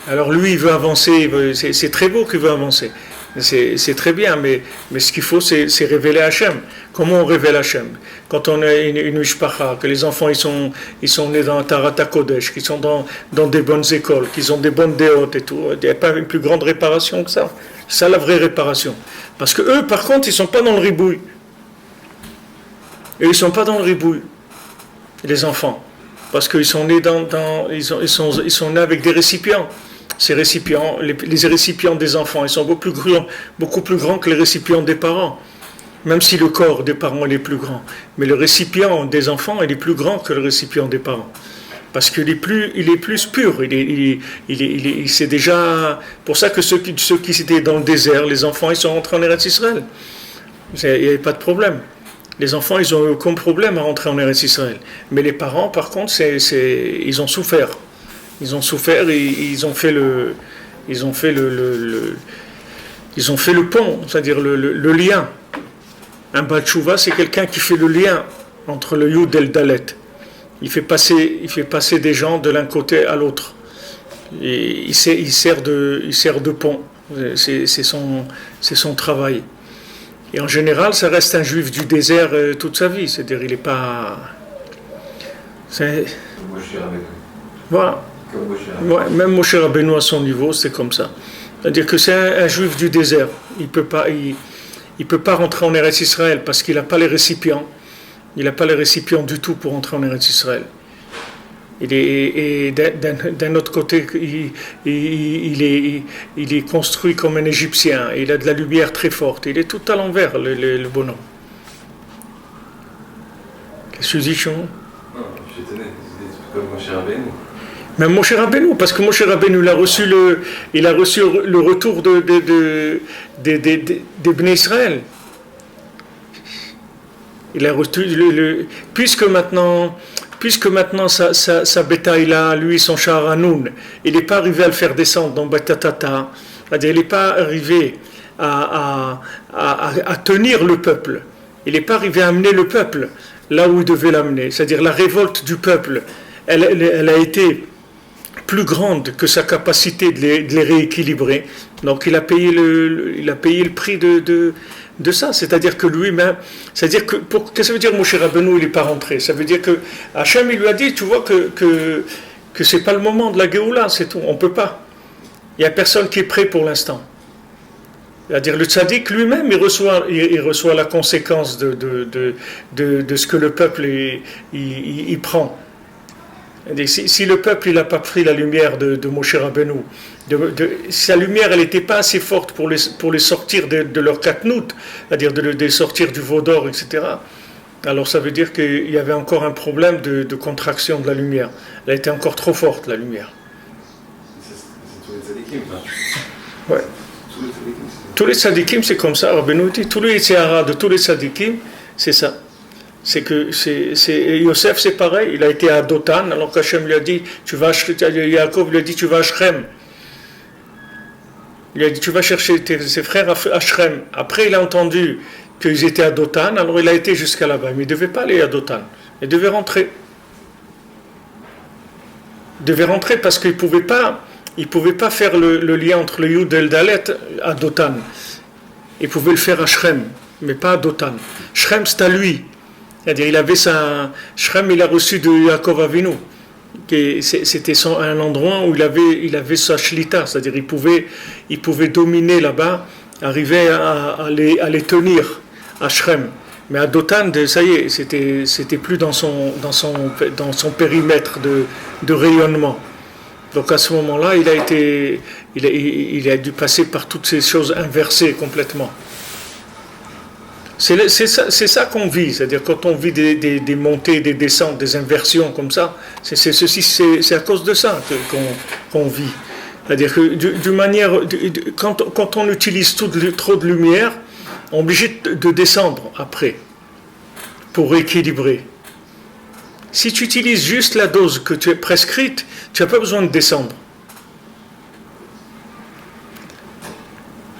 Alors lui, il veut avancer, c'est très beau qu'il veut avancer. C'est très bien, mais ce qu'il faut, c'est révéler Hachem. Comment on révèle Hachem? Quand on a une mishpacha, que les enfants ils sont nés dans Tarata Kodesh, qu'ils sont dans des bonnes écoles, qu'ils ont des bonnes déotes et tout, il n'y a pas une plus grande réparation que ça. C'est ça la vraie réparation. Parce que eux, par contre, ils ne sont pas dans le ribouille. Et ils ne sont pas dans le ribouille, les enfants. Parce qu'ils sont nés ils sont nés avec des récipients. Ces récipients, les récipients des enfants, ils sont beaucoup plus grands que les récipients des parents. Même si le corps des parents est plus grand. Mais le récipient des enfants, il est plus grand que le récipient des parents. Parce qu'il est plus pur. C'est déjà pour ça que ceux qui étaient dans le désert, les enfants, ils sont rentrés en Eretz Israël. Il n'y avait pas de problème. Les enfants, ils n'ont eu aucun problème à rentrer en Eretz Israël. Mais les parents, par contre, ils ont souffert. Ils ont souffert et ils ont fait le pont, c'est-à-dire le lien. Un Baal Tshuva, c'est quelqu'un qui fait le lien entre le Yud et le Dalet. Il fait passer des gens de l'un côté à l'autre. Et il sert de pont. C'est son travail. Et en général, ça reste un juif du désert toute sa vie. C'est-à-dire, il n'est pas... Voilà. Ouais, même Moshe Rabbeinu à son niveau, c'est comme ça. C'est-à-dire que c'est un juif du désert. Il peut pas rentrer en Eretz Israël parce qu'il n'a pas les récipients. Il n'a pas les récipients du tout pour entrer en Eretz Israël. Et d'un autre côté, il est construit comme un Égyptien. Il a de la lumière très forte. Il est tout à l'envers, le bonhomme. Qu'est-ce que tu dis, Chon? Non, je suis étonné. C'est comme Moshe Rabbeinu. Même Moshe Rabbeinu, parce que Moshe Rabbeinu, il a reçu le retour des Bnei Israël. Il a reçu puisque maintenant sa bétail-là, lui, son char Hanoun, il n'est pas arrivé à le faire descendre dans Batatata, c'est-à-dire il n'est pas arrivé à tenir le peuple, il n'est pas arrivé à amener le peuple là où il devait l'amener, c'est-à-dire la révolte du peuple, elle a été plus grande que sa capacité de les rééquilibrer, donc il a payé le prix de ça, c'est-à-dire que lui-même, qu'est-ce que ça veut dire Moshe Rabbeinu, il n'est pas rentré? Ça veut dire que Hachem, il lui a dit, tu vois que c'est pas le moment de la Géoula, c'est tout, on peut pas. Il n'y a personne qui est prêt pour l'instant. C'est-à-dire le tzaddik lui-même, il reçoit la conséquence de ce que le peuple il prend. Si le peuple n'a pas pris la lumière de Moshe Rabbeinu, sa lumière elle n'était pas assez forte pour les sortir de leur katnout, c'est-à-dire de les sortir du veau d'or, etc. Alors ça veut dire qu'il y avait encore un problème de contraction de la lumière. Elle était encore trop forte, la lumière. C'est tous les tzadikim, ça. Ouais. Tous les tzadikim, c'est comme ça, Rabbeinu dit. Tous les Yitzhara de tous les tzadikim, c'est ça. C'est que Yosef, c'est pareil, il a été à Dotan, alors qu'Hachem lui a dit, Yaakov lui a dit, tu vas à Shrem. Il a dit, tu vas chercher ses frères à Shrem. Après, il a entendu qu'ils étaient à Dotan, alors il a été jusqu'à là-bas. Mais il ne devait pas aller à Dotan. Il devait rentrer. Il devait rentrer parce qu'il ne pouvait pas faire le lien entre le Yud et le Dalet à Dotan. Il pouvait le faire à Shrem, mais pas à Dotan. Shrem, c'est à lui. C'est-à-dire, Shrem, il a reçu de Yaakov Avinu. C'était un endroit où il avait sa shlita, c'est-à-dire il pouvait dominer là-bas arrivait à les tenir à Shrem. Mais à Dothan, ça y est, c'était plus dans son périmètre de rayonnement. Donc à ce moment-là, il a dû passer par toutes ces choses inversées complètement. C'est ça qu'on vit, c'est-à-dire quand on vit des montées, des descentes, des inversions comme ça, c'est à cause de ça qu'on vit. C'est-à-dire que quand on utilise trop de lumière, on est obligé de descendre après pour rééquilibrer. Si tu utilises juste la dose que tu es prescrite, tu n'as pas besoin de descendre.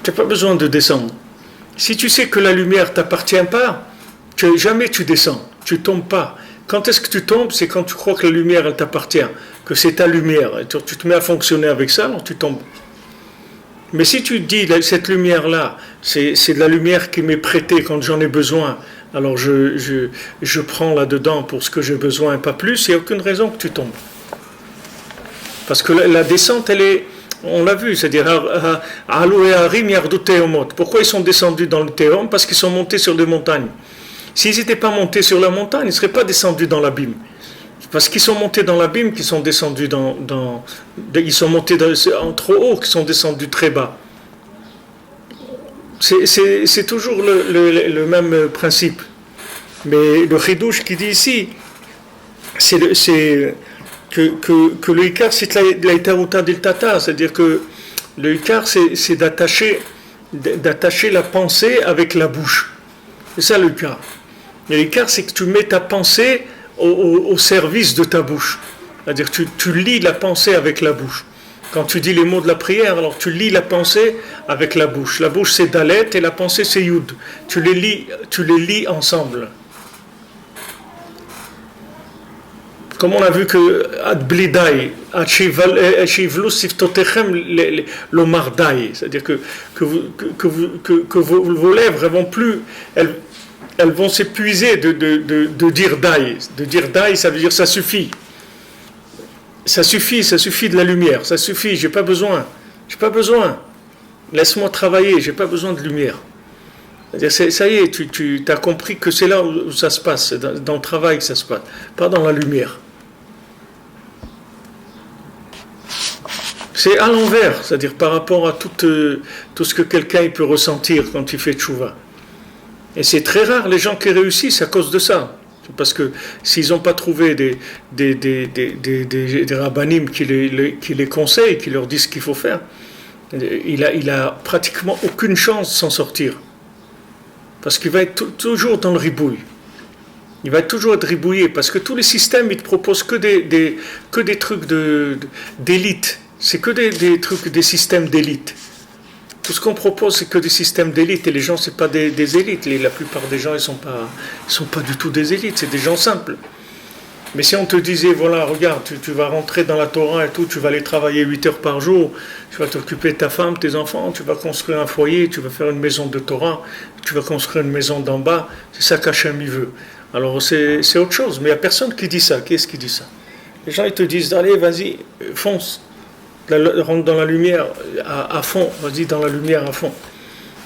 Tu n'as pas besoin de descendre. Si tu sais que la lumière ne t'appartient pas, jamais tu descends, tu ne tombes pas. Quand est-ce que tu tombes? C'est quand tu crois que la lumière elle t'appartient, que c'est ta lumière. Tu te mets à fonctionner avec ça, alors tu tombes. Mais si tu te dis, cette lumière-là, c'est de la lumière qui m'est prêtée quand j'en ai besoin, alors je prends là-dedans pour ce que j'ai besoin, pas plus, il n'y a aucune raison que tu tombes. Parce que la descente, elle est... On l'a vu, c'est-à-dire Alou et Harim Yardou Théomot. Pourquoi ils sont descendus dans le Théom? Parce qu'ils sont montés sur des montagnes. S'ils n'étaient pas montés sur la montagne, ils ne seraient pas descendus dans l'abîme. Parce qu'ils sont montés dans l'abîme, qu'ils sont descendus ils sont montés en trop haut, qu'ils sont descendus très bas. C'est toujours le même principe. Mais le Chidouche qui dit ici, c'est que le Ikar, c'est la Itaruta del Tata, c'est-à-dire que le Ikar, c'est d'attacher la pensée avec la bouche. C'est ça le Ikar. L'Ikar, c'est que tu mets ta pensée au service de ta bouche. C'est-à-dire que tu lis la pensée avec la bouche. Quand tu dis les mots de la prière, alors tu lis la pensée avec la bouche. La bouche, c'est Dalet et la pensée, c'est Yud. Tu les lis ensemble. Comme on a vu que Adblidai, c'est-à-dire que vos lèvres elles vont s'épuiser de dire Dai. De dire Dai, ça veut dire ça suffit. Ça suffit de la lumière, ça suffit, j'ai pas besoin. Laisse-moi travailler, j'ai pas besoin de lumière. C'est-à-dire, ça y est, tu as compris que c'est là où ça se passe, c'est dans le travail que ça se passe, pas dans la lumière. C'est à l'envers, c'est-à-dire par rapport à tout ce que quelqu'un peut ressentir quand il fait tchouva. Et c'est très rare les gens qui réussissent à cause de ça. Parce que s'ils n'ont pas trouvé des rabbanim qui les conseillent, qui leur disent ce qu'il faut faire, il a pratiquement aucune chance de s'en sortir. Parce qu'il va être toujours dans le ribouille. Il va toujours être ribouillé, parce que tous les systèmes, ils te proposent que des trucs d'élite. C'est que des trucs, des systèmes d'élite. Tout ce qu'on propose, c'est que des systèmes d'élite, et les gens, c'est pas des élites. La plupart des gens, ils sont pas du tout des élites, c'est des gens simples. Mais si on te disait, voilà, regarde, tu vas rentrer dans la Torah et tout, tu vas aller travailler 8 heures par jour, tu vas t'occuper de ta femme, tes enfants, tu vas construire un foyer, tu vas faire une maison de Torah, tu vas construire une maison d'en bas, c'est ça qu'Hachem il veut. Alors c'est autre chose, mais il n'y a personne qui dit ça. Qui est-ce qui dit ça? Les gens, ils te disent, allez, vas-y, fonce. Rentre dans la lumière à fond, vas-y dans la lumière à fond.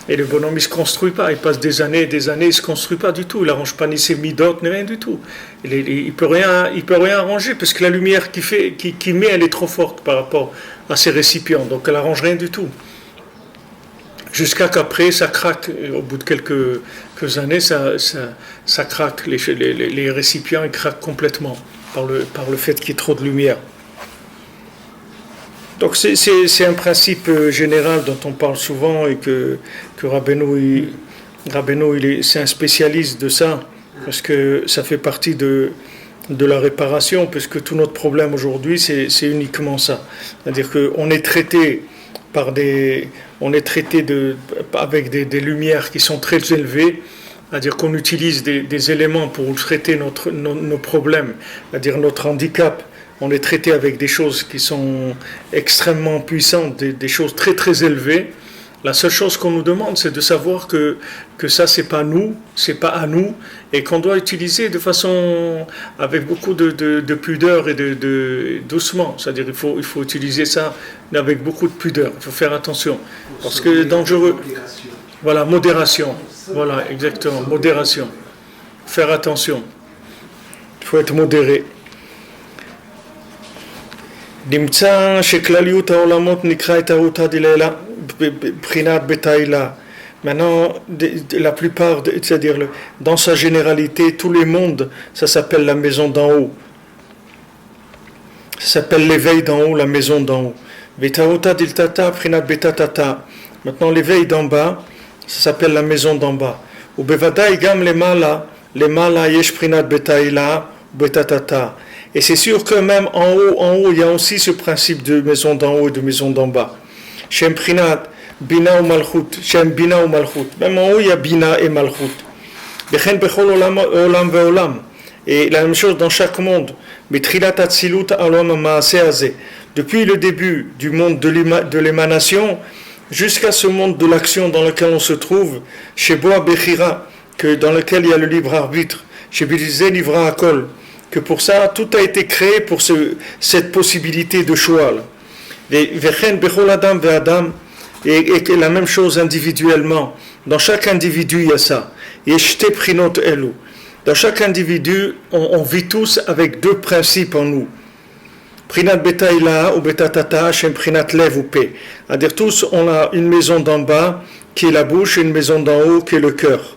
Et le bonhomme, il ne se construit pas, il passe des années, il ne se construit pas du tout, il n'arrange pas ni ses midotes, ni rien du tout. Il ne peut rien arranger, parce que la lumière qu'il met, elle est trop forte par rapport à ses récipients, donc elle n'arrange rien du tout. Jusqu'à qu'après, ça craque, au bout de quelques années, ça craque, les récipients, ils craquent complètement, par le fait qu'il y ait trop de lumière. Donc c'est un principe général dont on parle souvent et que Rabbeinu, c'est un spécialiste de ça, parce que ça fait partie de la réparation, puisque tout notre problème aujourd'hui, c'est uniquement ça. C'est-à-dire qu'on est traité avec des lumières qui sont très élevées, c'est-à-dire qu'on utilise des éléments pour traiter nos problèmes, c'est-à-dire notre handicap. On est traité avec des choses qui sont extrêmement puissantes, des choses très très élevées, La seule chose qu'on nous demande, c'est de savoir que ça, c'est pas nous, c'est pas à nous, et qu'on doit utiliser de façon, avec beaucoup de pudeur et de doucement. C'est-à-dire, il faut utiliser ça avec beaucoup de pudeur. Il faut faire attention. Parce que dangereux. Voilà, modération. Voilà, exactement, modération. Faire attention. Il faut être modéré. נמצא שכלליות העולמות נקרא את תרותא דלילה בבחינת בתאילה. Maintenant, la plupart, c'est-à-dire dans sa généralité, tous les mondes, ça s'appelle la maison d'en haut. Ça s'appelle l'éveil d'en haut, la maison d'en haut. Vetarutà diltata b'chinat betatata. Maintenant, l'éveil d'en bas, ça s'appelle la maison d'en bas. Ou bevadai gam lemala yesh b'chinat beta'ila betatata. Et c'est sûr que même en haut, il y a aussi ce principe de maison d'en haut et de maison d'en bas. Shem b'chinat bina ou malchut, shem bina ou malchut. Même en haut, il y a bina et malchut. Bechen bechol olam ve'olam. Et la même chose dans chaque monde. Betrilat atzilut alom ma'aseh hazeh. Depuis le début du monde de l'émanation jusqu'à ce monde de l'action dans lequel on se trouve, chez Boa Bechira, dans lequel il y a le libre arbitre, chez Bilizé Livra Akol, que pour ça, tout a été créé pour cette possibilité de choix. Et la même chose individuellement. Dans chaque individu, il y a ça. Dans chaque individu, on vit tous avec deux principes en nous. Prinat betaïla ou betatata, shem prinat lev ou pe. C'est-à-dire tous, on a une maison d'en bas qui est la bouche et une maison d'en haut qui est le cœur.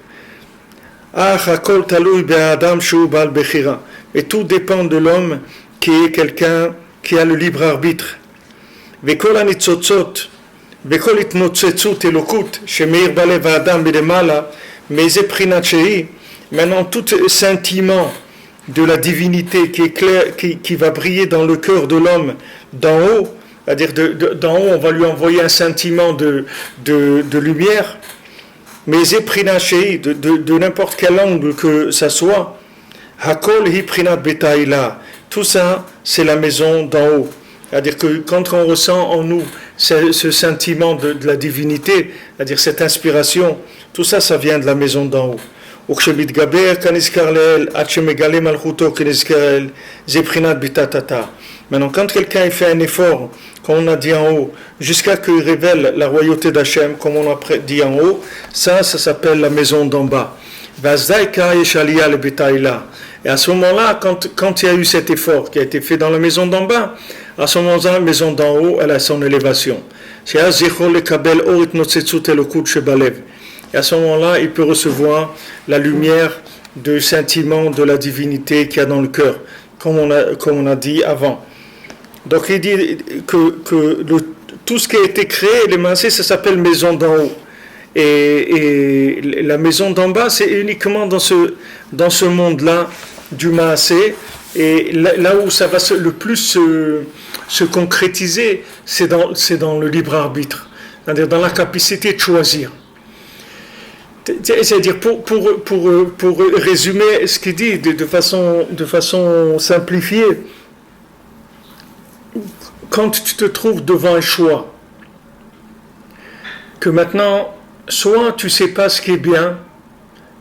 Et tout dépend de l'homme qui est quelqu'un qui a le libre arbitre. Maintenant, tout sentiment de la divinité qui est clair, qui va briller dans le cœur de l'homme d'en haut, c'est-à-dire d'en haut, on va lui envoyer un sentiment de lumière, mais de n'importe quel angle que ça soit, Hakol hi prinat betaïla, tout ça, c'est la maison d'en haut. C'est-à-dire que quand on ressent en nous ce sentiment de la divinité, c'est-à-dire cette inspiration, tout ça, ça vient de la maison d'en haut. Maintenant, quand quelqu'un fait un effort, comme on a dit en haut, jusqu'à qu'il révèle la royauté d'Hachem, comme on a dit en haut, ça s'appelle la maison d'en bas. Et à ce moment-là, quand il y a eu cet effort qui a été fait dans la maison d'en bas, à ce moment-là, la maison d'en haut, elle a son élévation. Et à ce moment-là, il peut recevoir la lumière du sentiment de la divinité qu'il y a dans le cœur, comme on a dit avant. Donc il dit que tout ce qui a été créé, les maasés, ça s'appelle maison d'en haut. Et la maison d'en bas, c'est uniquement dans ce monde-là du maasé. Et là où ça va le plus se concrétiser, c'est dans le libre arbitre, c'est-à-dire dans la capacité de choisir. C'est-à-dire, pour résumer ce qu'il dit de façon simplifiée, quand tu te trouves devant un choix, que maintenant, soit tu ne sais pas ce qui est bien,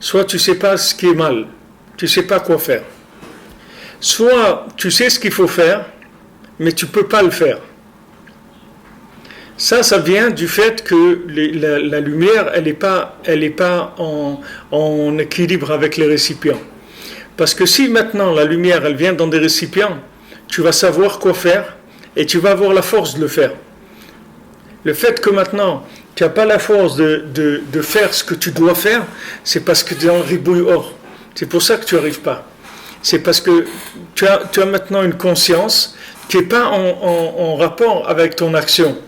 soit tu ne sais pas ce qui est mal, tu ne sais pas quoi faire. Soit tu sais ce qu'il faut faire, mais tu ne peux pas le faire. Ça vient du fait que la lumière, elle n'est pas en équilibre avec les récipients. Parce que si maintenant la lumière, elle vient dans des récipients, tu vas savoir quoi faire et tu vas avoir la force de le faire. Le fait que maintenant, tu n'as pas la force de faire ce que tu dois faire, c'est parce que tu es dans le ribouille or. C'est pour ça que tu n'y arrives pas. C'est parce que tu as maintenant une conscience qui n'est pas en rapport avec ton action.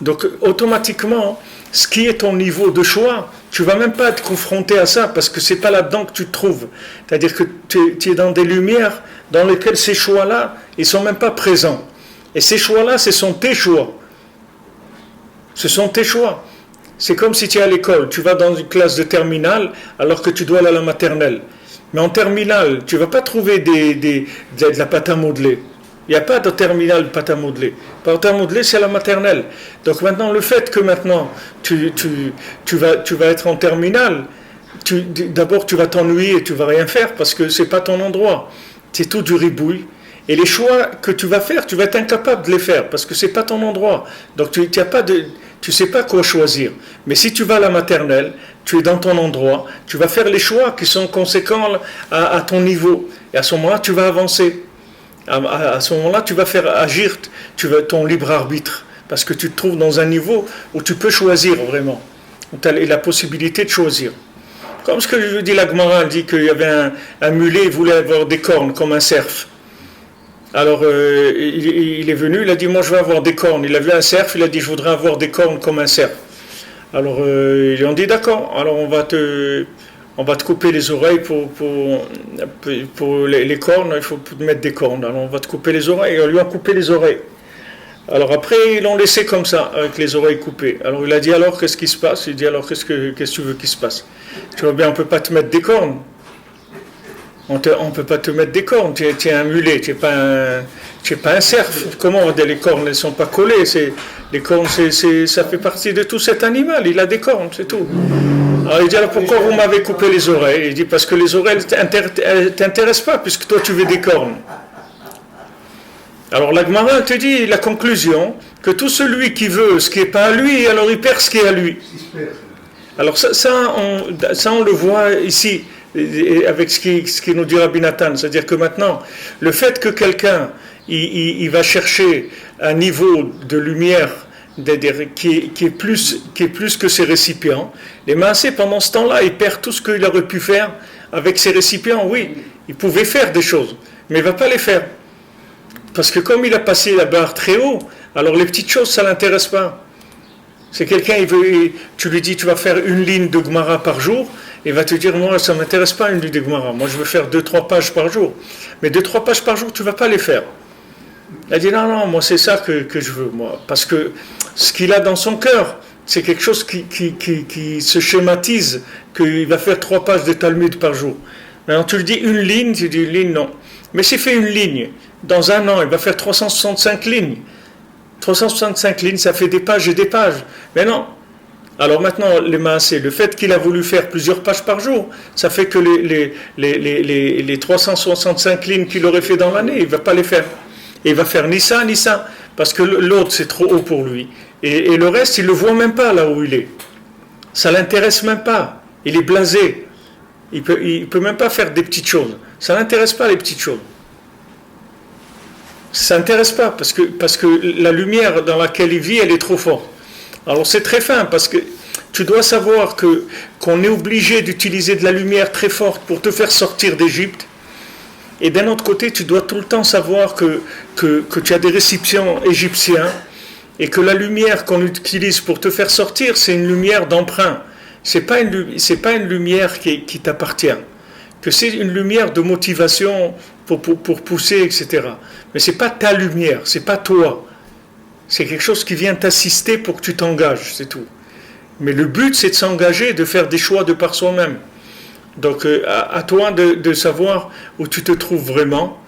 Donc automatiquement, ce qui est ton niveau de choix, tu ne vas même pas être confronté à ça parce que ce n'est pas là-dedans que tu te trouves. C'est-à-dire que tu es dans des lumières dans lesquelles ces choix-là, ils ne sont même pas présents. Et ces choix-là, ce sont tes choix. Ce sont tes choix. C'est comme si tu es à l'école, tu vas dans une classe de terminale alors que tu dois aller à la maternelle. Mais en terminale, tu ne vas pas trouver de la pâte à modeler. Il n'y a pas de terminale pâte à modeler. Pâte à modeler, c'est la maternelle. Donc maintenant, le fait que maintenant tu vas être en terminale, d'abord tu vas t'ennuyer et tu vas rien faire parce que c'est pas ton endroit. C'est tout du ribouille. Et les choix que tu vas faire, tu vas être incapable de les faire parce que c'est pas ton endroit. Donc tu sais pas quoi choisir. Mais si tu vas à la maternelle, tu es dans ton endroit, tu vas faire les choix qui sont conséquents à ton niveau. Et à ce moment-là, tu vas avancer. À ce moment-là, tu vas faire agir ton libre arbitre parce que tu te trouves dans un niveau où tu peux choisir vraiment. Où tu as la possibilité de choisir. Comme ce que je dis, la Gemara dit qu'il y avait un mulet, il voulait avoir des cornes comme un cerf. Alors il est venu, il a dit moi je veux avoir des cornes. Il a vu un cerf, il a dit je voudrais avoir des cornes comme un cerf. Alors ils lui ont dit d'accord, alors on va te couper les oreilles pour les cornes, il faut te mettre des cornes. Alors on va te couper les oreilles, on lui a coupé les oreilles. Alors après ils l'ont laissé comme ça, avec les oreilles coupées. Alors il a dit alors qu'est-ce qui se passe? Il dit alors qu'est-ce que tu veux qu'il se passe? Tu vois bien, on ne peut pas te mettre des cornes. On ne peut pas te mettre des cornes, tu es un mulet, tu n'es pas un cerf. Comment les cornes ne sont pas collées? Les cornes, ça fait partie de tout cet animal, il a des cornes, c'est tout. Alors il dit alors pourquoi vous m'avez coupé les oreilles? Il dit parce que les oreilles ne t'intéressent pas, puisque toi tu veux des cornes. Alors la Gemara te dit la conclusion, que tout celui qui veut ce qui n'est pas à lui, alors il perd ce qui est à lui. Alors ça on le voit ici, avec ce qui nous dit Rabbi Nathan, c'est-à-dire que maintenant, le fait que quelqu'un il va chercher un niveau de lumière qui est plus que ses récipients, les maasés pendant ce temps-là, il perd tout ce qu'il aurait pu faire avec ses récipients. Oui, il pouvait faire des choses, mais il ne va pas les faire. Parce que comme il a passé la barre très haut, alors les petites choses, ça ne l'intéresse pas. C'est quelqu'un, tu lui dis tu vas faire une ligne de Gemara par jour, il va te dire moi ça ne m'intéresse pas une ligne de Gemara, moi je veux faire 2-3 pages par jour. Mais 2-3 pages par jour tu ne vas pas les faire. Il a dit non, moi c'est ça que je veux, moi. Parce que ce qu'il a dans son cœur, c'est quelque chose qui se schématise, qu'il va faire 3 pages de Talmud par jour. Maintenant tu lui dis une ligne, tu dis une ligne, non. Mais s'il fait une ligne, dans un an il va faire 365 lignes. 365 lignes, ça fait des pages et des pages. Mais non. Alors maintenant, les maasés, le fait qu'il a voulu faire plusieurs pages par jour, ça fait que les 365 lignes qu'il aurait fait dans l'année, il ne va pas les faire. Et il va faire ni ça, ni ça. Parce que l'autre, c'est trop haut pour lui. Et le reste, il ne le voit même pas là où il est. Ça ne l'intéresse même pas. Il est blasé. Il peut même pas faire des petites choses. Ça ne l'intéresse pas, les petites choses. Ça n'intéresse pas parce que la lumière dans laquelle il vit, elle est trop forte. Alors c'est très fin parce que tu dois savoir qu'on est obligé d'utiliser de la lumière très forte pour te faire sortir d'Égypte. Et d'un autre côté, tu dois tout le temps savoir que tu as des récipients égyptiens et que la lumière qu'on utilise pour te faire sortir, c'est une lumière d'emprunt. C'est pas une lumière qui t'appartient. Que c'est une lumière de motivation pour pousser, etc. Mais c'est pas ta lumière, c'est pas toi. C'est quelque chose qui vient t'assister pour que tu t'engages, c'est tout. Mais le but, c'est de s'engager, de faire des choix de par soi-même. Donc, à toi de savoir où tu te trouves vraiment,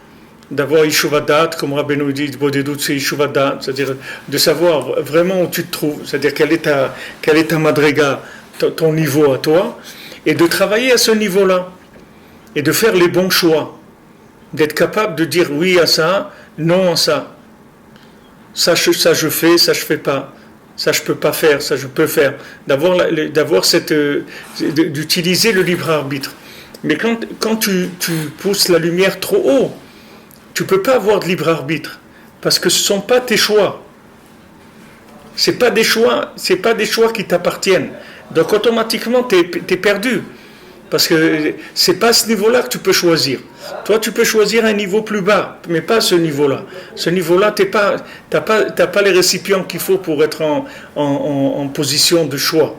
d'avoir Yishuvadat, comme Rabbeinu dit, Bodedut, c'est Yishuvadat, c'est-à-dire de savoir vraiment où tu te trouves, c'est-à-dire quelle est ta madriga, ton niveau à toi, et de travailler à ce niveau-là, et de faire les bons choix, d'être capable de dire oui à ça, non à ça. Ça je fais, ça je fais pas. Ça je peux pas faire, ça je peux faire. D'utiliser le libre arbitre. Mais quand tu pousses la lumière trop haut, tu peux pas avoir de libre arbitre parce que ce sont pas tes choix. C'est pas des choix qui t'appartiennent. Donc automatiquement t'es perdu. Parce que c'est pas à ce niveau-là que tu peux choisir. Toi, tu peux choisir un niveau plus bas, mais pas ce niveau-là. Ce niveau-là, t'as pas les récipients qu'il faut pour être en position de choix.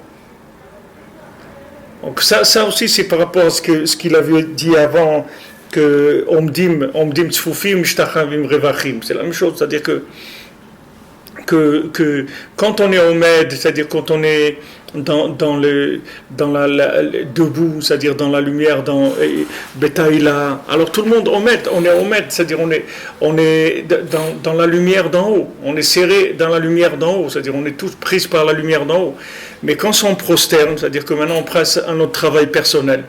Donc ça aussi, c'est par rapport à ce qu'il avait dit avant que omdim tzfufim shtachavim revachim. C'est la même chose, c'est-à-dire que quand on est omed, c'est-à-dire quand on est debout, c'est-à-dire dans la lumière, dans Betaïla. Alors tout le monde on est omet, c'est-à-dire on est dans la lumière d'en haut. On est serré dans la lumière d'en haut, c'est-à-dire on est tous pris par la lumière d'en haut. Mais quand on prosterne, c'est-à-dire que maintenant on passe à notre travail personnel,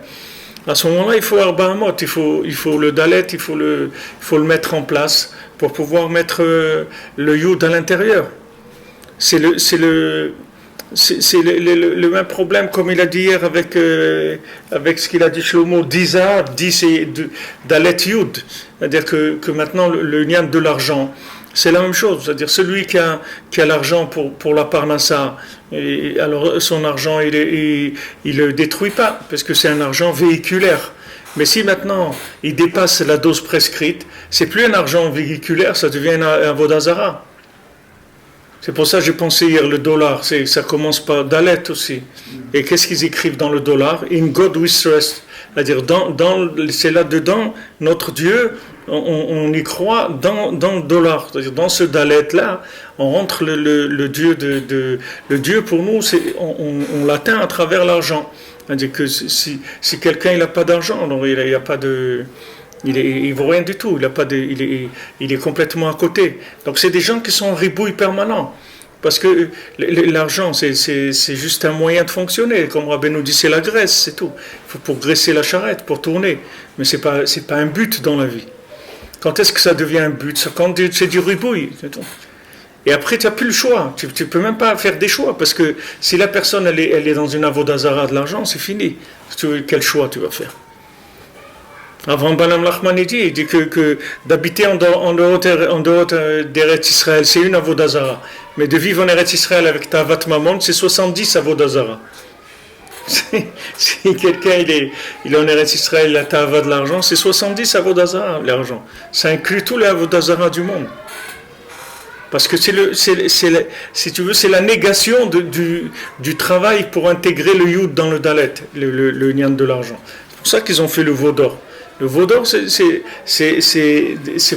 à ce moment-là, il faut Arbaamot, il faut le dalet, il faut le mettre en place pour pouvoir mettre le yud à l'intérieur. C'est le même problème comme il a dit hier avec ce qu'il a dit Shlomo, 10 A, 10 c'est dalet yud. C'est-à-dire que maintenant le nian de l'argent, c'est la même chose. C'est-à-dire celui qui a l'argent pour la parnassa, et alors son argent il le détruit pas parce que c'est un argent véhiculaire. Mais si maintenant il dépasse la dose prescrite, c'est plus un argent véhiculaire, ça devient un vodazara. C'est pour ça que j'ai pensé hier le dollar, ça commence par dalet aussi. Et qu'est-ce qu'ils écrivent dans le dollar? In God we trust. C'est-à-dire c'est là-dedans notre Dieu. On y croit dans le dollar, c'est-à-dire dans ce dalet-là, on rentre le Dieu le Dieu pour nous, on l'atteint à travers l'argent. C'est-à-dire que si quelqu'un il n'a pas d'argent, alors il a pas de, il vaut rien du tout, il est complètement à côté. Donc c'est des gens qui sont en ribouille permanent. Parce que l'argent, c'est juste un moyen de fonctionner. Comme Rabbi nous dit, c'est la graisse, c'est tout. Il faut pour graisser la charrette, pour tourner. Mais c'est pas un but dans la vie. Quand est-ce que ça devient un but? Quand c'est du ribouille, c'est tout. Et après, tu n'as plus le choix. Tu ne peux même pas faire des choix. Parce que si la personne, elle est dans une avodazara de l'argent, c'est fini. Quel choix tu vas faire? Avant Banam Lachmanidi, il dit que d'habiter en dehors d'Eretz Israël, c'est une avodazara. Mais de vivre en Eretz Israël avec ta Avat Mamon, c'est 70 avodazara. Si quelqu'un il est en Eretz Israël, il a ta Avat de l'argent, c'est 70 avodazara l'argent. Ça inclut tous les avodazara du monde. Parce que si tu veux, c'est la négation du travail pour intégrer le yud dans le dalet, le nian de l'argent. C'est pour ça qu'ils ont fait le veau d'or. Le veau d'or, c'est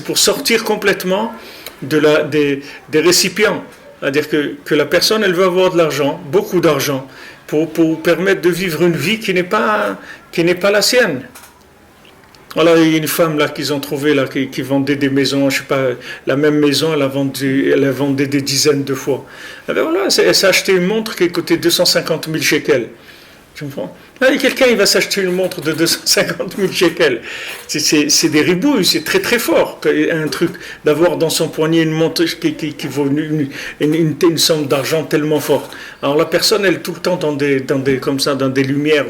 pour sortir complètement des récipients. C'est-à-dire que la personne, elle veut avoir de l'argent, beaucoup d'argent, pour permettre de vivre une vie qui n'est pas la sienne. Voilà, il y a une femme là qu'ils ont trouvée là, qui vendait des maisons, je sais pas, la même maison, elle a vendu des dizaines de fois. Et bien voilà, elle s'est acheté une montre qui coûtait 250 000 shekels. Tu comprends? Là, quelqu'un il va s'acheter une montre de 250 000 shekels. C'est des ribouilles, c'est très très fort. Un truc d'avoir dans son poignet une montre qui vaut une somme d'argent tellement forte. Alors la personne, elle est tout le temps dans des lumières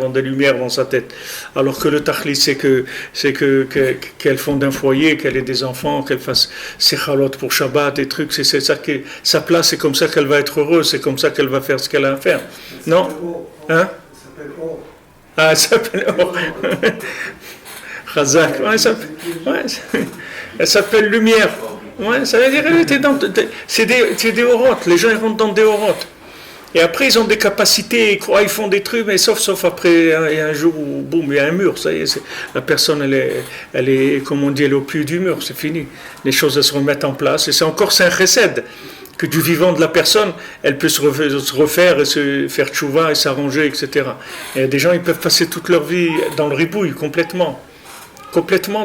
dans sa tête. Alors que le tachlis, c'est qu'elle fonde un foyer, qu'elle ait des enfants, qu'elle fasse ses chalotes pour Shabbat, des trucs. C'est ça qui est sa place. C'est comme ça qu'elle va être heureuse. C'est comme ça qu'elle va faire ce qu'elle a à faire. Non? Hein? Ah, elle s'appelle Or. Chazak. Ouais, elle s'appelle Lumière. Ouais, ça veut dire qu'elle était dans. C'est des orotes. Les gens ils rentrent dans des orotes. Et après ils ont des capacités, ils croient, ils font des trucs, mais sauf après il y a un jour où boum, il y a un mur. Ça y est, la personne elle est comme on dit, elle est au pied du mur. C'est fini. Les choses elles se remettent en place. Et c'est un chesed. Que du vivant de la personne, elle peut se refaire et se faire tchouva et s'arranger, etc. Et des gens, ils peuvent passer toute leur vie dans le ribouille, complètement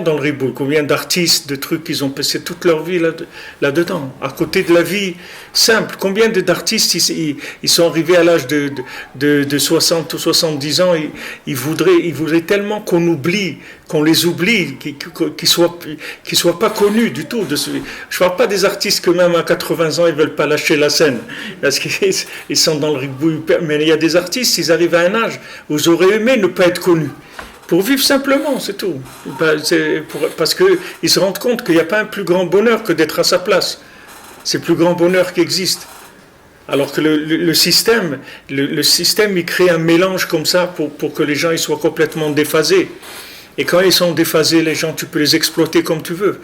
dans le ribouille. Combien d'artistes, de trucs, ils ont passé toute leur vie là-dedans, à côté de la vie simple. Combien d'artistes, ils sont arrivés à l'âge de 60 ou 70 ans, ils voudraient tellement qu'on les oublie, qu'ils soient pas connus du tout. Je parle pas des artistes que même à 80 ans, ils veulent pas lâcher la scène, parce qu'ils sont dans le ribouille. Mais il y a des artistes, ils arrivent à un âge où ils auraient aimé ne pas être connus. Pour vivre simplement, c'est tout. Parce qu'ils se rendent compte qu'il n'y a pas un plus grand bonheur que d'être à sa place. C'est le plus grand bonheur qui existe. Alors que le système, il crée un mélange comme ça pour que les gens ils soient complètement déphasés. Et quand ils sont déphasés, les gens, tu peux les exploiter comme tu veux.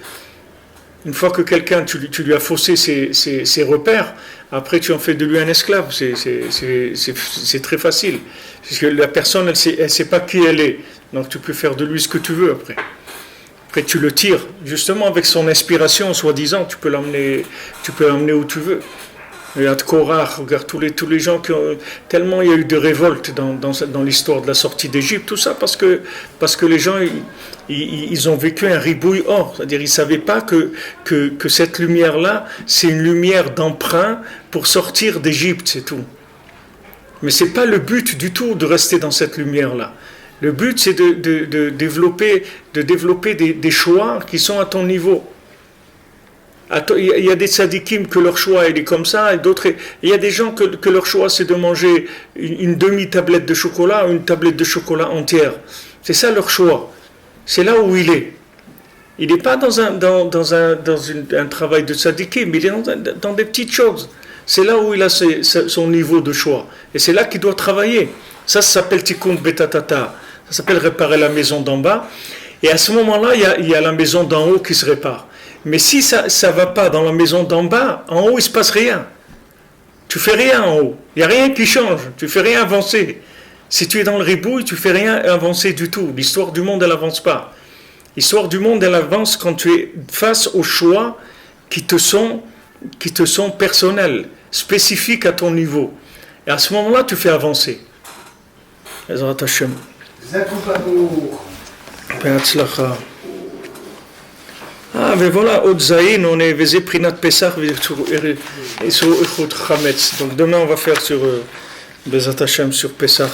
Une fois que quelqu'un, tu lui as faussé ses repères, après tu en fais de lui un esclave. C'est très facile. Parce que la personne, elle ne sait pas qui elle est. Donc tu peux faire de lui ce que tu veux après. Après tu le tires. Justement avec son inspiration, soi-disant, tu peux l'emmener où tu veux. Regarde Korach, regarde tous les gens qui ont. Tellement il y a eu de révoltes dans l'histoire de la sortie d'Égypte, tout ça parce que les gens ils ont vécu un ribouille or. C'est-à-dire ils ne savaient pas que cette lumière-là, c'est une lumière d'emprunt pour sortir d'Égypte, c'est tout. Mais ce n'est pas le but du tout de rester dans cette lumière-là. Le but, c'est de développer des choix qui sont à ton niveau. Il y a des tzadikim que leur choix il est comme ça, et d'autres. Il y a des gens que leur choix c'est de manger une demi-tablette de chocolat ou une tablette de chocolat entière. C'est ça leur choix. C'est là où il est. Il n'est pas dans un travail de tzadikim, il est dans des petites choses. C'est là où il a son niveau de choix. Et c'est là qu'il doit travailler. Ça s'appelle tikkun betatata. Ça s'appelle réparer la maison d'en bas. Et à ce moment-là, il y a la maison d'en haut qui se répare. Mais si ça ne va pas dans la maison d'en bas, en haut il ne se passe rien. Tu ne fais rien en haut. Il n'y a rien qui change. Tu ne fais rien avancer. Si tu es dans le ribouille, tu ne fais rien avancer du tout. L'histoire du monde, elle n'avance pas. L'histoire du monde, elle avance quand tu es face aux choix qui te sont personnels, spécifiques à ton niveau. Et à ce moment-là, tu fais avancer. Ezrat Hashem. Be'atzlacha. Ah, mais voilà, Otzaïn, on est Vezé Prinat Pessah et sur Echot Chametz. Donc demain, on va faire sur Bezat Hashem, sur Pessah.